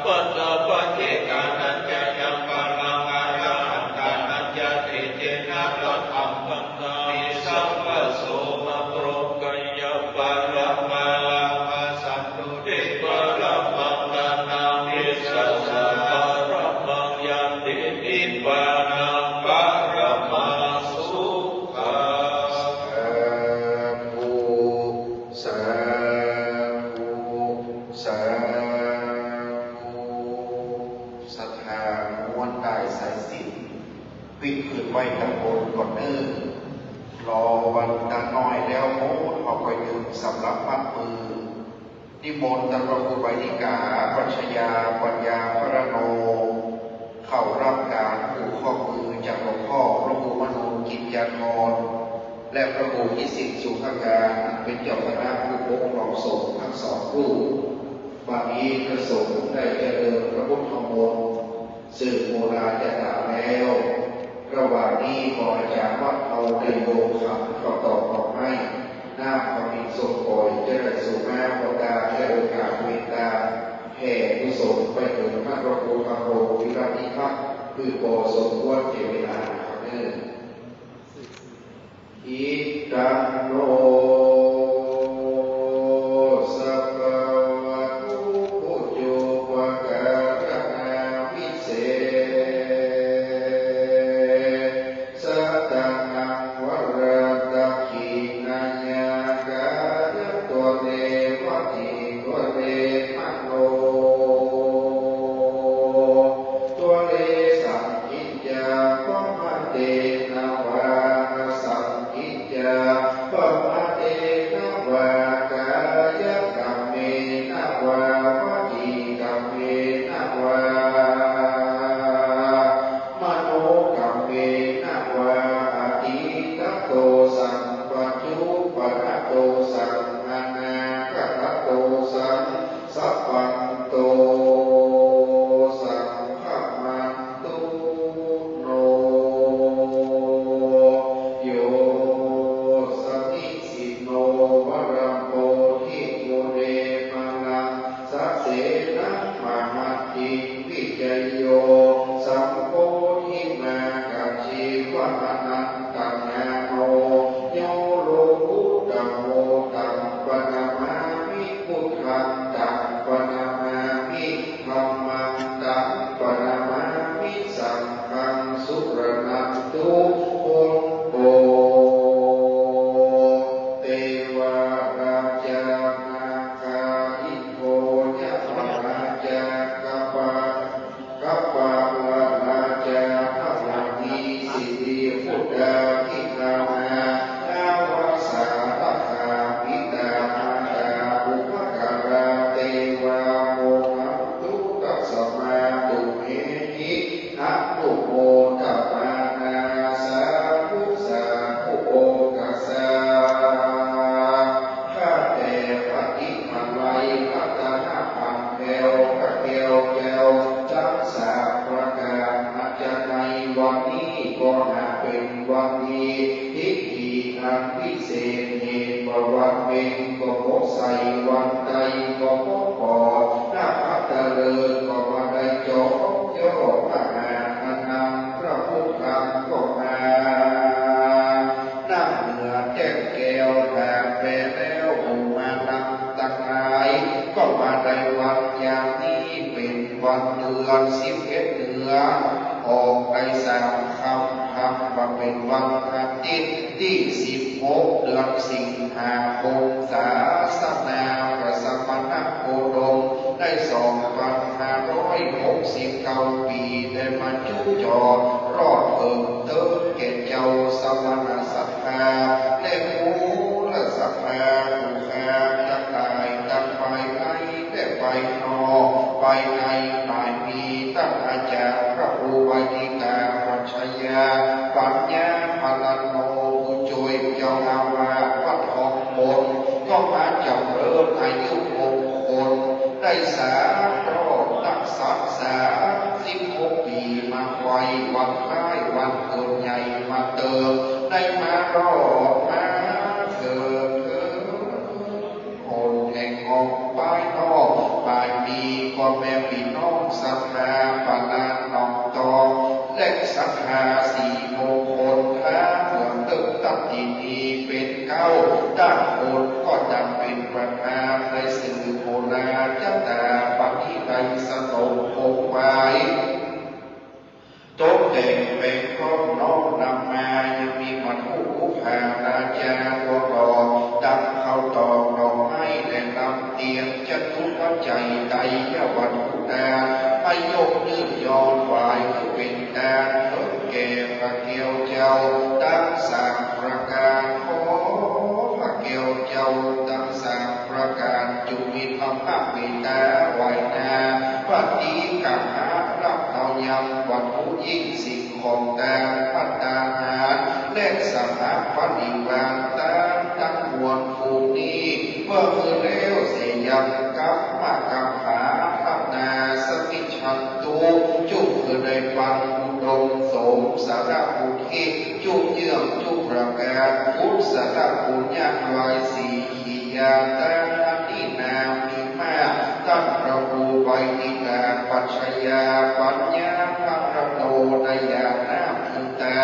ปัตตะปะเจกานัญจยังปะลังอาระหันตานัญจติเจนะรัตถัมปันตามิสัพพะโสมะโปรกยปะระมาสันตุเตปะระมังนานามิสัสสะปะระมังยันตินิพพานังปะระมาสุขัง สาธุสาธุศรัทธามวลกายสายสิญจน์วิ่งขึ้นไว้ตะโกนก่อนเนิ่นรอวันตาน้อยแล้วโมดเอาไปถึงสำหรับมัดมือนิมนต์ท่านพระครูใบดิกาปรัชญาปัญญาพระโนเข้ารับการผูกข้อมือจากหลวงพ่อพระครูมโนกิจยาธรและพระครูพิสิทธิ์สุภการเป็นเจ้าคณะผู้ปกครองสงฆ์ทั้งสองรูป บัดนี้พระสงฆ์ได้เจริญพระพุทธมนต์สืบโบราณจะกล่าวแล้วระหว่างนี้ขออาจารย์วัดเอาได้โยงคำต่อต่อให้น้ำความมีทรงปล่อยจะได้สู่แม่พระดาและโอกาสเวตาแห่กุศลไปถึงพระโคคาโรวิรัติภักคือพอสมควรเจเวลาครับเนออิตังโนสัพพะทุพุโยภะการณาวิเศษสัตตังวรัตตคินัญญากายตัวเนวติตัวเนมโนตัวเนสัมกิจจาภมเตนะวาสัมกิจจาภมเตนะวากายกรรมเมนะวาวจีกรรมเมนะวามโนกรรมเมนะวาอดีตโตสัมปัจจุบันโตสัมอนาคตโตสัมสัพพันโตสัมภมันตุโนโยสติสิโนวรัมโพธิโยเรมานังสัสเสนะมหัตถิวิจโยสัมโพธินากัจฉิวะนันตัญญาโนโยโลกุตโมตังปนามามิพุทธังตังปนามามิธัมมังตังปนามามิสังฆังสุรนันตุโอโตเทวราชานาคาอิโกยะราชากัปปะกัปปะราชาพระลังกีสิริพุทธาภิกขานาอาวาสาตถาปิตามาตาอุปการะเทวาโมหันตุตัสสมาตุเมหินะโมตัปปานาสาธุสาธุโอกัสสะข้าแต่พระอิฐมาลัยพัฒนาพันแก้วพระแก้วแก้วจักษาประการอาจารย์ในวันนี้ก็นาเป็นวันดีพิธีอันพิเศษเหตุวันเป็นก็พบใส่วันใดก็พบพอหน้าพัฒเลิศก็มาได้จบย่อพระงานนำพระพุทธธก็มานั่งเหนือแก้วแก้วแผ่แผ่แล้วองค์มานำตั้งหลายก็มาได้วันอย่างนี้เป็นวันเดือน11เดือนออกไป3 ค่ำมาเป็นวันอาทิตย์ที่16เดือนสิงหาคมศาสนาพระสัมมาโคดมได้2,569 ปีได้มาจุจอดรอดเอิงเติมแก่เจ้าสมณศักดิ์และผู้และสัพพะผู้แก่ตั้งตายตั้งไปและไปนอกไปในหลายปีตั้งอาจารย์พระครูวิจิตาปัญชยาปัญญาพลันโนผู้ช่วยเจ้าอาวาสวัดทองมนก็มาจำเริญอายุมงคลได้รักษา16 ปีมาไว้วันคล้ายวันเกิดใหญ่มาเติมได้มารอดมาเกิดคนแห่งองค์ป้ายนอกปลายมีพ่อแม่พี่น้องศรัทธาปานานน้องตองและศรัทธา4 มงคลท้าเหมือนตึกตัดที่นี้เป็น9ด้านคนก็จำเป็นประธานในสื่อโบราณจัตตาปฏิไลสโตคงไว้ตกแต่งเป็นข้อน้อมนำมายังมีบรรทุกหาราชาตัวรอดังเขาตอกดอกไม้และลำเตียงจะทุกข์ใจใดยวัตถุดาไปยกยืนยอนไหวคือเป็นการเถิดแก่พระเกียวเจ้าตั้งสามประการขอพระเกียวเจ้าตั้งสามประการจุมีธรรมะเมตตาไหวนาปฏิกัมหารับเอายำวัตถุยิ่งสิ่งของการพัฒนาและสถาปนิวานตาตั้งมวลภูนี้เมื่อคือแล้วเสียงกรรมกรรม บันอุดมสมสารบุตรที่จุเยื่อมจุประกาศพุทธสารบุญญาลายสีขียาตานินามีมาตั้งประภูไวนิกาปัจฉยาปัญญาพระโตนายานาภูตา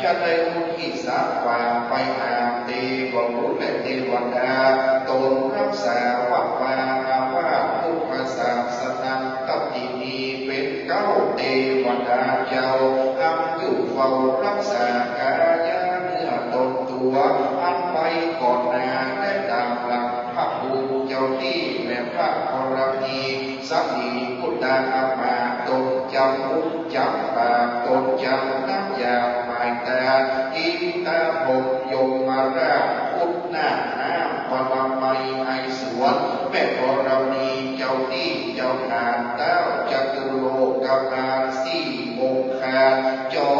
จะได้มุทิสาฝาไปหาเทวบุตรและเทวดาตนรักษาวัดวาว่าพุทธศาสนาตัตินีเป็นเก้าเทวดาเจ้าอังอยู่เฝ้ารักษากายเนื้อตนตัวอันไปก่อนหน้าและตามหลังพระภูมิเจ้าที่และพระกรณีสักดีพุทธามาตนจำมุขจำปากตนจำน้ำยาหมายตาอินตาภพยมมาราชพุทธนาน้ำปรมัยไอสวนแม่กรณีเจ้าที่เจ้าทานเต้าจตุโลกบาลสี่มงคาจอ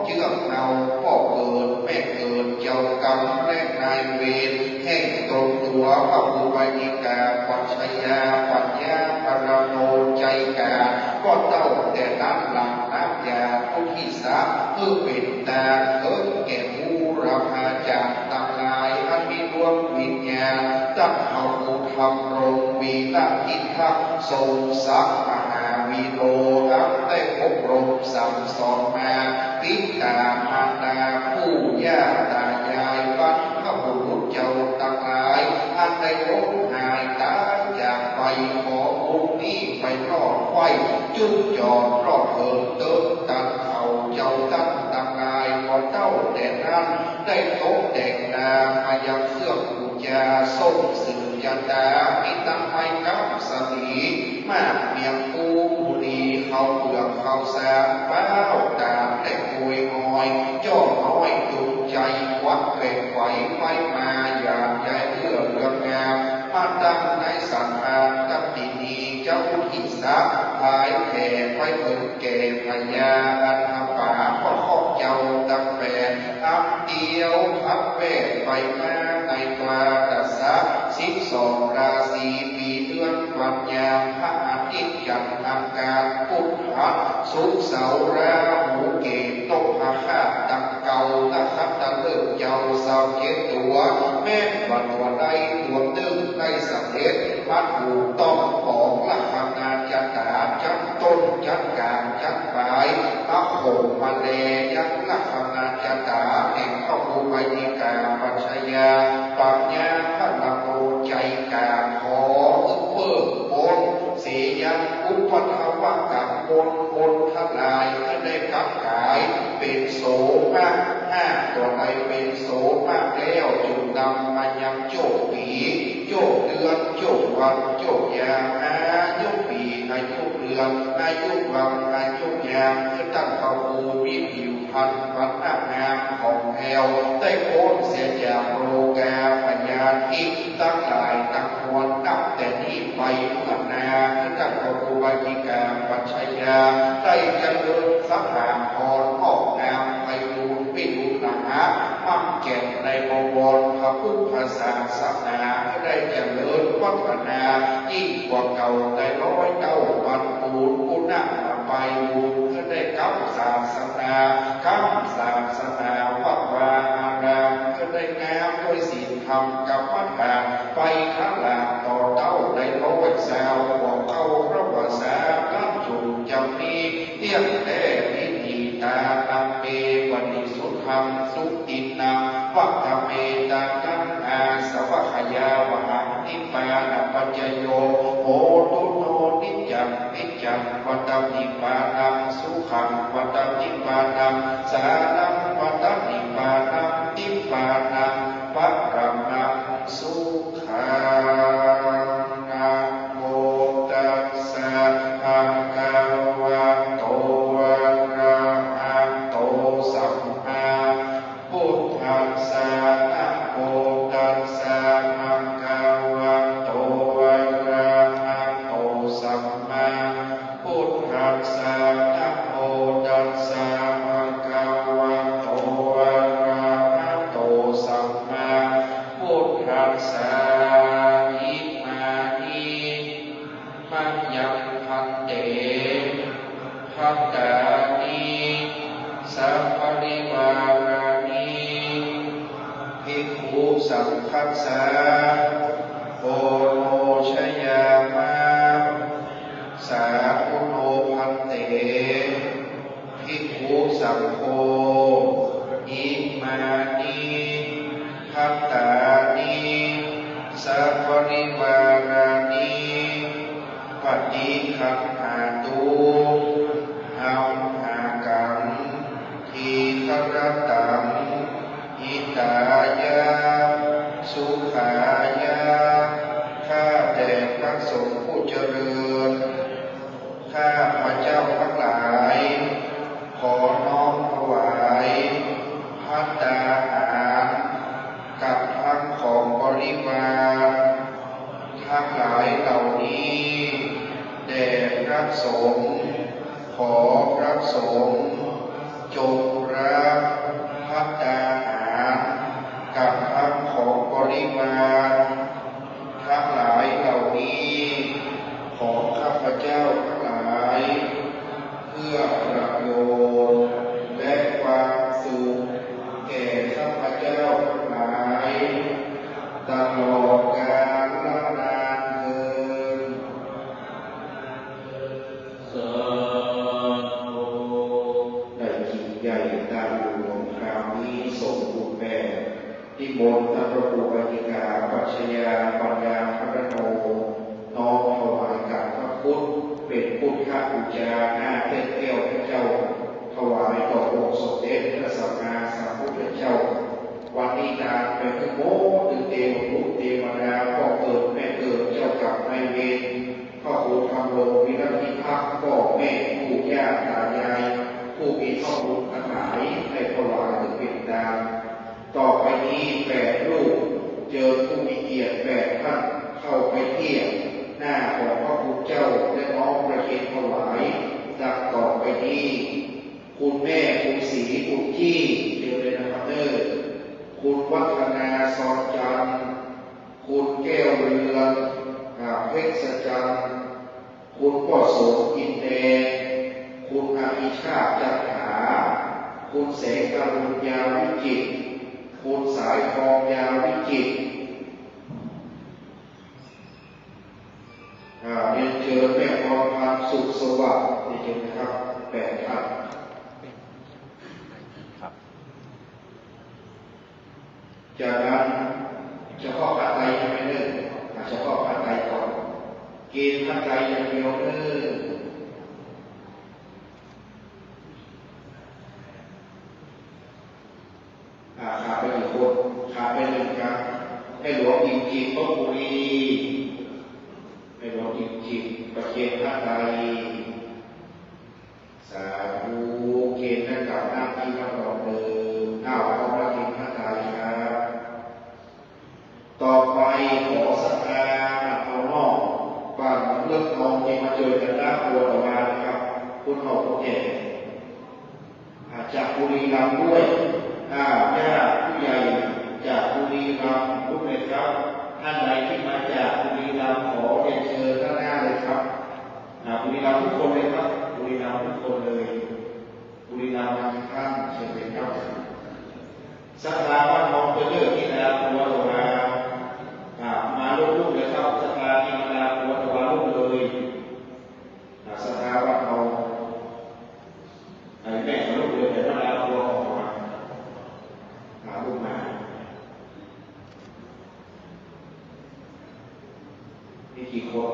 เชื่อมเนาพ่อเกิดแม่เกิดเจ้ากรรมและนายเวรแห่งตนตัวพระภูมินิกาปัจฉยาปัญญาปรโนใจกาก็เต้าแต่ด้านหลังน้ำยาผู้ที่สาเพื่อเป็นตาเกิดแก่ผู้ราพาจากต่างลายอันมีดวงวิญญาณตั้งเอาผู้ทำรงวีละทิทักทรงสักมหาวิโรอันได้อบรมสั่งสอนมาปิตามารดาผู้ย่าตายายบรรพบุรุษเจ้าต่างหลายอันได้ล้มหายตายจากไปขอบุญนี้ไปรอดไฟจุดจอดรอดเถิดเติมตันเขาเจ้าตั้งต่างหลายขอเต้าแต่นั้นได้ทบแต่งนามายังเครื่องบูชาส้มสื่อจันดามิตังไอกับสลีมากเมียงปูบุรีเขาเปลือกเขาแสบเป้าตามแต่คุยงอยจ้องน้อยจุงใจวัดเกล็ดไหวไปมาอย่างใจเลื่อเรื่องงามมาตั้งในสังฆาตัตินีเจ้าที่สาหายแก่ไปเถิดแก่พญาอันป่าพ่อข้อเจ้าตั้งแปดอับเดียวอับเวทไปมาในกลาดัสสะ12 ราศีปีเดือนวันยามพระอาทิตย์จันทร์อังคารพุธศุกร์เสาร์ราหูเกตตกอาฆาตตังเก่านะครับตะเลิกเจ้าสาวเจ็ดตัวแม่วันวันใดตัวตึงได้สำเร็จวัดหูต้องของหลักงานจัดตาจัดต้นจัดกลางจัดปลายพระโหมมาเลยักหลักงานจัดตาแห่งพระภูมินิกาปัจฉยาปัญญาพระนโมใจกาขอเพิ่มบนเสียงอุปถาวะกับบนทั้งหลายก็ได้กลับกายเป็นโสมากตัวใดเป็นโสมากแล้วจึงนำมายังโจกปีโจกเดือนโจกวันโจกยามอายุปีอายุเดือนอายุวันอายุยามคือตั้งเขาภูมิผิวพันธ์วันงามของแอวได้โพ้นเสียจากโรกาพญาธิตั้งหลายตั้งมวลนับแต่นี้ไปเมื่อนาคือตั้งเขาภูมิกาปัจฉยาได้เจริญสังหารพรออกงามไปดูปิดุหนามั่งแก่นในบวรพระพุทธศาสนาได้เจริญวัฒนายิ่งกว่าเก่าได้109 วันปูนปุณณะไปบุญก็ได้กับศาสนากับศาสนาวัดวาอารามก็ได้งามด้วยศีลธรรมกับวัฒนาไปข้างหลังต่อเต้าได้120 บอกเอาพระวสาตั้งจุจำมีเทียบแต่พิธีตาตังเมวันนิสุธรรมสุตินังวัฏเมตังกังอาสวัคยาวหังนิปานัปัจจโยโหตุโนนิจังวัฏนิปานังสุขังวัฏนิปานังสานังวัฏนิปานังนิปานังปัปรมังสุขังนะโมตัสสะภะคะวะโตอะระหะโตสัมมาพุทธัสสะนะโมตัสสะภะคะวะโตอะระหะโตสัมมาพุทธัสสะนะโมตัสสะภะคะวะ สังคัสสะโอโนชยามาสาธุโนพันเตภิกขุสังโฆอิมานิภัตตานิสัพพริวารานิปฏิคันหาตุอัมหากังทีฆรตังอิตายะสุขายะข้าแต่พระสงฆ์ผู้เจริญข้าพระเจ้าทั้งหลายขอน้อมถวายภัตตาหารกับทั้งของบริวารทั้งหลายเหล่านี้แด่พระสงฆ์ขอพระสงฆ์จงรับภัตตาหารกับทั้งของบริวารทั้งหลายเหล่านี้ของข้าพเจ้าทั้งหลายเพื่อประโยชน์และความสุขแก่ข้าพเจ้าทั้งหลายตลอดกาลนานเทอญสาธุ ได้จิตใหญ่ตามหลวงคราวนี้ส่งบุญแผ่ที่มนต์พระภูมิกาปัจฉยาปัญญาพระโนน้อมถวายกับพระพุทธเป็นพุทธบูชาหน้าเทพแก้วพระเจ้าถวายต่อองค์สมเด็จพระสัมมาสัมพุทธเจ้าวันนี้นานไปทั้งโมถึงเทวบุตรเทวดาพ่อเกิดแม่เกิดเจ้ากรรมนายเวรพ่อครูทำโรงวิรัติภาคพ่อแม่ปู่ย่าตายายผู้มีข้อมูลทั้งหลายให้ถวายถึงเป็นดาวต่อไปนี้8 รูปเจอผู้มีเกียรติ8 ท่านเข้าไปเทียบหน้าของพระคุณเจ้าและน้อมประเคนถวายดังต่อไปนี้คุณแม่คุณศรีคุณที่เจอเลยนะครับคุณวัฒนาซอนจันทร์คุณแก้วเรืองเพชรสจันทร์คุณพ่อโสมอินแดงคุณอาภิชาติจันหาคุณแสงกรุณยาวิจิตรคุณสายทองยาวิจิตรเรียนเชิญแม่พรพันธ์สุขสวัสดิ์เรียนเชิญนะครับ8 ท่านจากนั้นเฉพาะปัจจัยยังไม่เลิกเฉพาะปัจจัยก่อนเกณฑ์ปัจจัยอย่างเดียวขาดไป1 คนขาดไป1 ครับให้หลวงจริงๆลพบุรีให้หลวงจริงๆประเคนปัจจัยสาธุเกณฑ์นั่นกับหน้าที่รับรองเอาประเคนปัจจัยครับต่อไปขอสักการะเอานอกบ้านเลือกทองที่มาเจอกันหน้าครัวต่อมานะครับคุณหอกคุณเอกจากบุรีรัมย์ด้วยญาติผู้ใหญ่จากบุรีรัมย์ทุกเลยครับท่านใดที่มาจากบุรีรัมย์ขอเรียนเชิญด้านหน้าเลยครับบุรีรัมย์ทุกคนเลยครับบุรีรัมย์ทุกคนเลยบุรีรัมย์ท่านเชิญเลยครับสถาบันมองไปเลือกที่แล้วครัวต่อมาลูกๆเลยครับสถานีมาครัวต่อมาลูกเลยสถาบันมองแม่กับลูกเลยแต่มาครัวออกมาลูกมามีกี่คน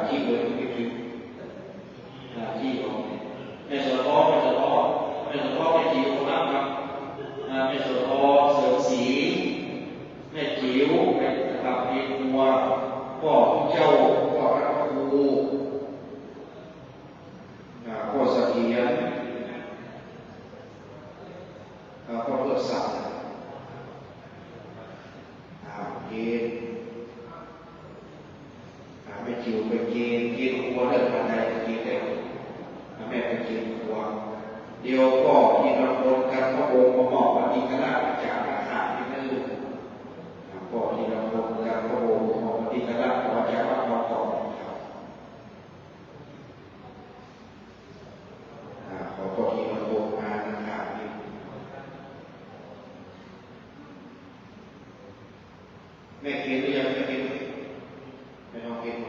ที่เลยที่ถึงที่ของแม่สะท้อไม่กี่คนนะครับแม่สะท้อเสริมศรีแม่จิ๋วแม่ตับเพียงหัวพ่อเจ้าพ่อพระครูพ่อเสถียรพ่อเลิศศักดิ์เกณฑ์แม่จิ๋วไปเกณฑ์ครัวเลิศปันใดเกณฑ์แล้วแม่ไปเกณฑ์ครัวเดี๋ยวก็ที่เราโดนกันพระองค์มาบอกว่ามีคณะอาจารย์ขาดที่นั่นก็ที่เราโดนกันพระองค์มาบอกว่ามีคณะอาจารย์ว่าเราต่อขอพอที่เราโดนมานะครับ แม่กินหรือยังไม่กินไม่ต้องกินไหม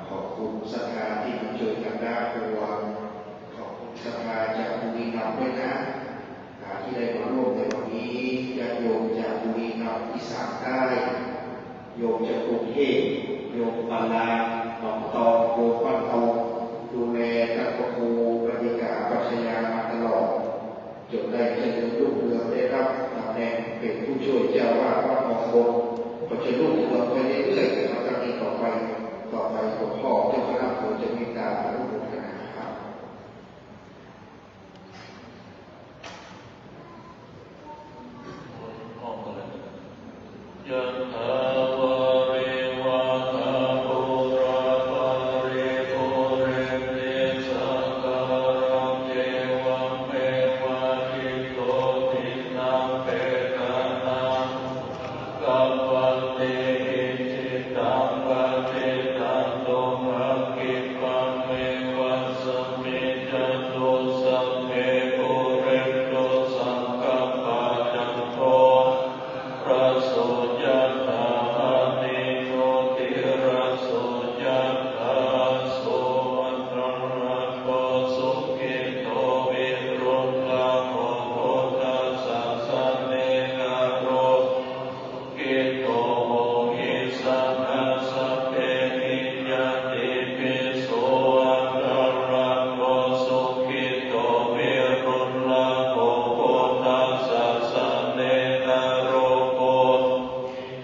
ขอบคุณศรัทธาที่มาช่วยกันได้ตัวขอบคุณศรัทธาจากบุรีรัมย์ด้วยนะที่ได้มาร่วมในวันนี้ญาติโยมจากบุรีรัมย์อีสานใต้โยมจากกรุงเทพโยมปาลาหนองตองโยมบ้านทองดูแลนักประมูบรรยากาศปัชญามาตลอดจนได้เจริญรุ่งเรืองได้รับตำแหน่งเป็นผู้ช่วยเจ้าวาดวัดหนองบนก็จะรุ่งเรืองไปเรื่อยๆแต่ตั้งแต่ต่อไปหลวงพ่อเจ้าคณะอำเภอจะมีการอนุโมทนาครับ ยะถาวะริวะหาปุราปาริปุเรนติสังขะรังเอวะเมวะอิโตทินังเปตานังกัปปติอิจิตังปฏิตังตุมหังคิปังเมวะสมิจจตุสัพเพปุเรนตุสังฆปาจันโทพระโสยถานิโยติระโสยถาโสตระโกสุขิโตวิรุณโหโหตัสสะสะเนนะโรกิโตโหหิสังฆสัพเพหิยติปิโสตระโกสุขิโตวิรุณโหโหตัสสะสะเนนะโรโก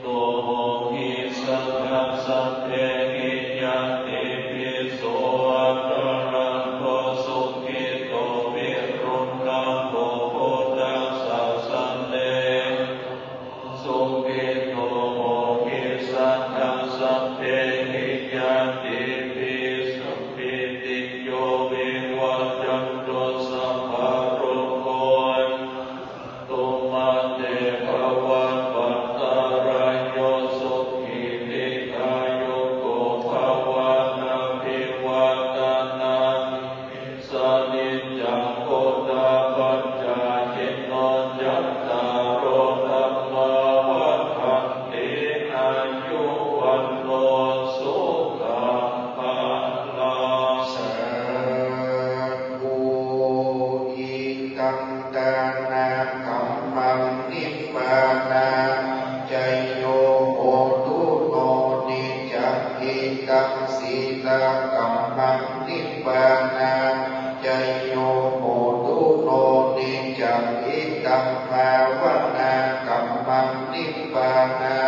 โตโหหิสังฆสัพเพหิยติปิโสตระโกสุขิโตวิรุณโหโหตัสสะสะเนสุขิโตโหหิสังฆสัพเพหิยติปิสัพพิติโยวิวัจจันตุสัพพะโรโคตุมาเตภวัตปัตตารายโยสุขีติกายุโกภวะนาภิวัตนาสานิจจังโคตาปัญจายโนจัตตารโอธัมมาวัฏฏันติอายุวันโนสุขังภะลัง สาธุอิตังตานาคัมมังนิพพานาใจโยโหตุโนนิจักขิตังสีลาคัมมังนิพพานาใจโยโหตุโนนิจักขิตังภาวนาคัมมังนิพพานา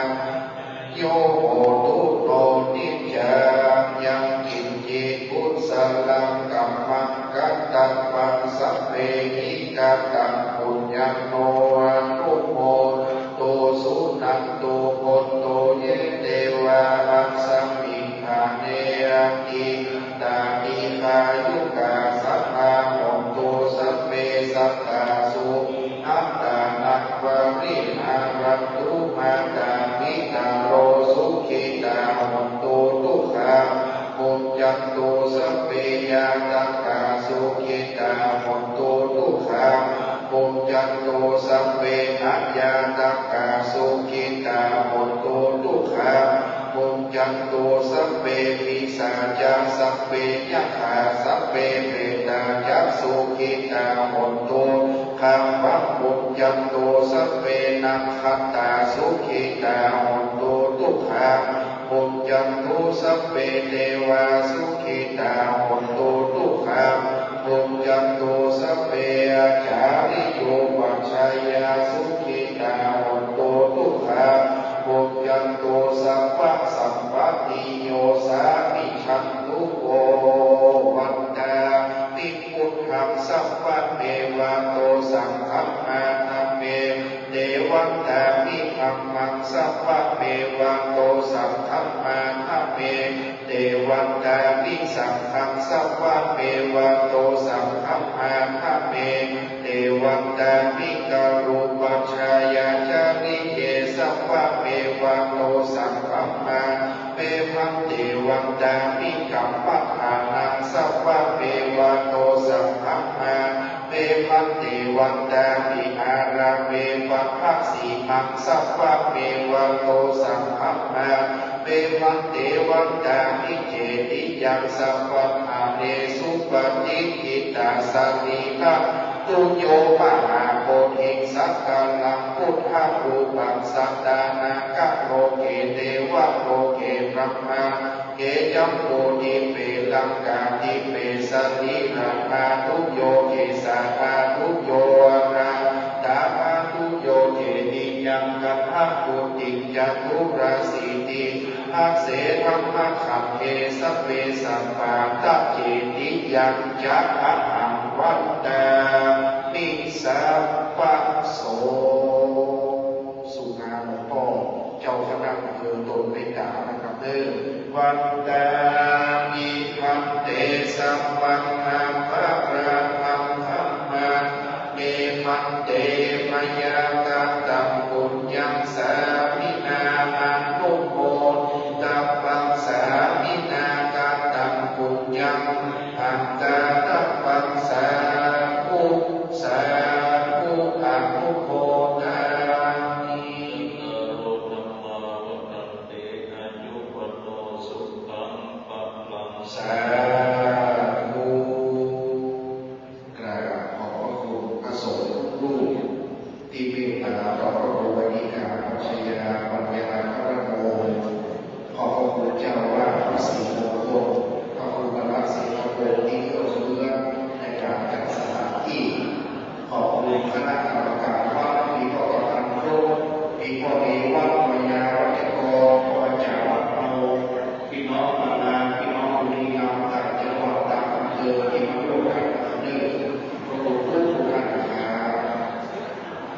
โยโหตุโนนิจังยังกินจิพุทธลังกัมมังกัตตังปังสัพเพหิกัตตังปุญญโนอนุโมโตสุนันโตโพโตเยเตวะอัสสมิหาเนติตามิคายุกาสัพพะโหตุสัพเพสัตตาสุอัตตานักวะริหารันตุมาตามิตาโรสุขิตาโหตุทุกขาปุญญโตสัพเพยาตักขาสุขิตาโหตุทุกขาปุญญโตสัพเพอัญญาตักขาสุขิตาโหตุทุกขาปุญญโตสัพเพปิสาจาสัพเพยัคขาสัพเพเปตาจักสุขิตาโหตุขัมภะปุญญโตสัพเพนัคขตาสุขิตาโหตุทุกขาปุญญโตสัพเพเทวาสุขิตาโหตุทุกขาปุญญโตสัพเพอาจาริโยปัจฉัยยาสุขิตาโหตุทุกขาปุญญโตสัพพะสัมปติโยสามิชันตุโกวันตาติพุทธังสัพพะเมวะโตสังฆัมมาธัมเมเทวันตามิธัมมังสัพพะเมวะโตสังฆัมมาธัมเมเทวันตามิสังฆังสัพพะเมวะโตสังฆัมมาธัมเมเทวันตามิกรุปัชฌายาจาริเยสัพพะเมวะโตสังฆัมมาเปพังเทวันตามิกัมปะทานังสัพพะเมวะโตสังฆัมมาเป วันเตวันตาปิอาราเววัพะสีมังสัพพะเมวันโตสัมภะเววันเตวันตามิเจติยังสัพพะอาเนสุปฏิกิตาสันนิฆะตุโยปะหาโพธิสักกาลังพุทธรูปังสัตตานังกะโลเกเทวะโลเกพระมาเกจัมโพธิเปลังกาธิเปสันนิราภาทุโยเกสาภาทุโยราตาภาทุโยเกนิยังกัตถะปุติจัตุราสีติอาเสธรรมะขัมเอสเวสัมปาตะเจติยังจักอะหังวัตตามิสัพพะโสสุนาหลวงพ่อเจ้าคณะอำเภอตนเป็นดาวนะครับเด้อวันตามิวันเตสัมปันนาภะระมังธัมมังเมมันเตมยากาตัมปุญญังสามินามานุโมตัปปังสามินากาตัมปุญญังอันตาตัปปังสาธุสาธุอนุโมทามิ สา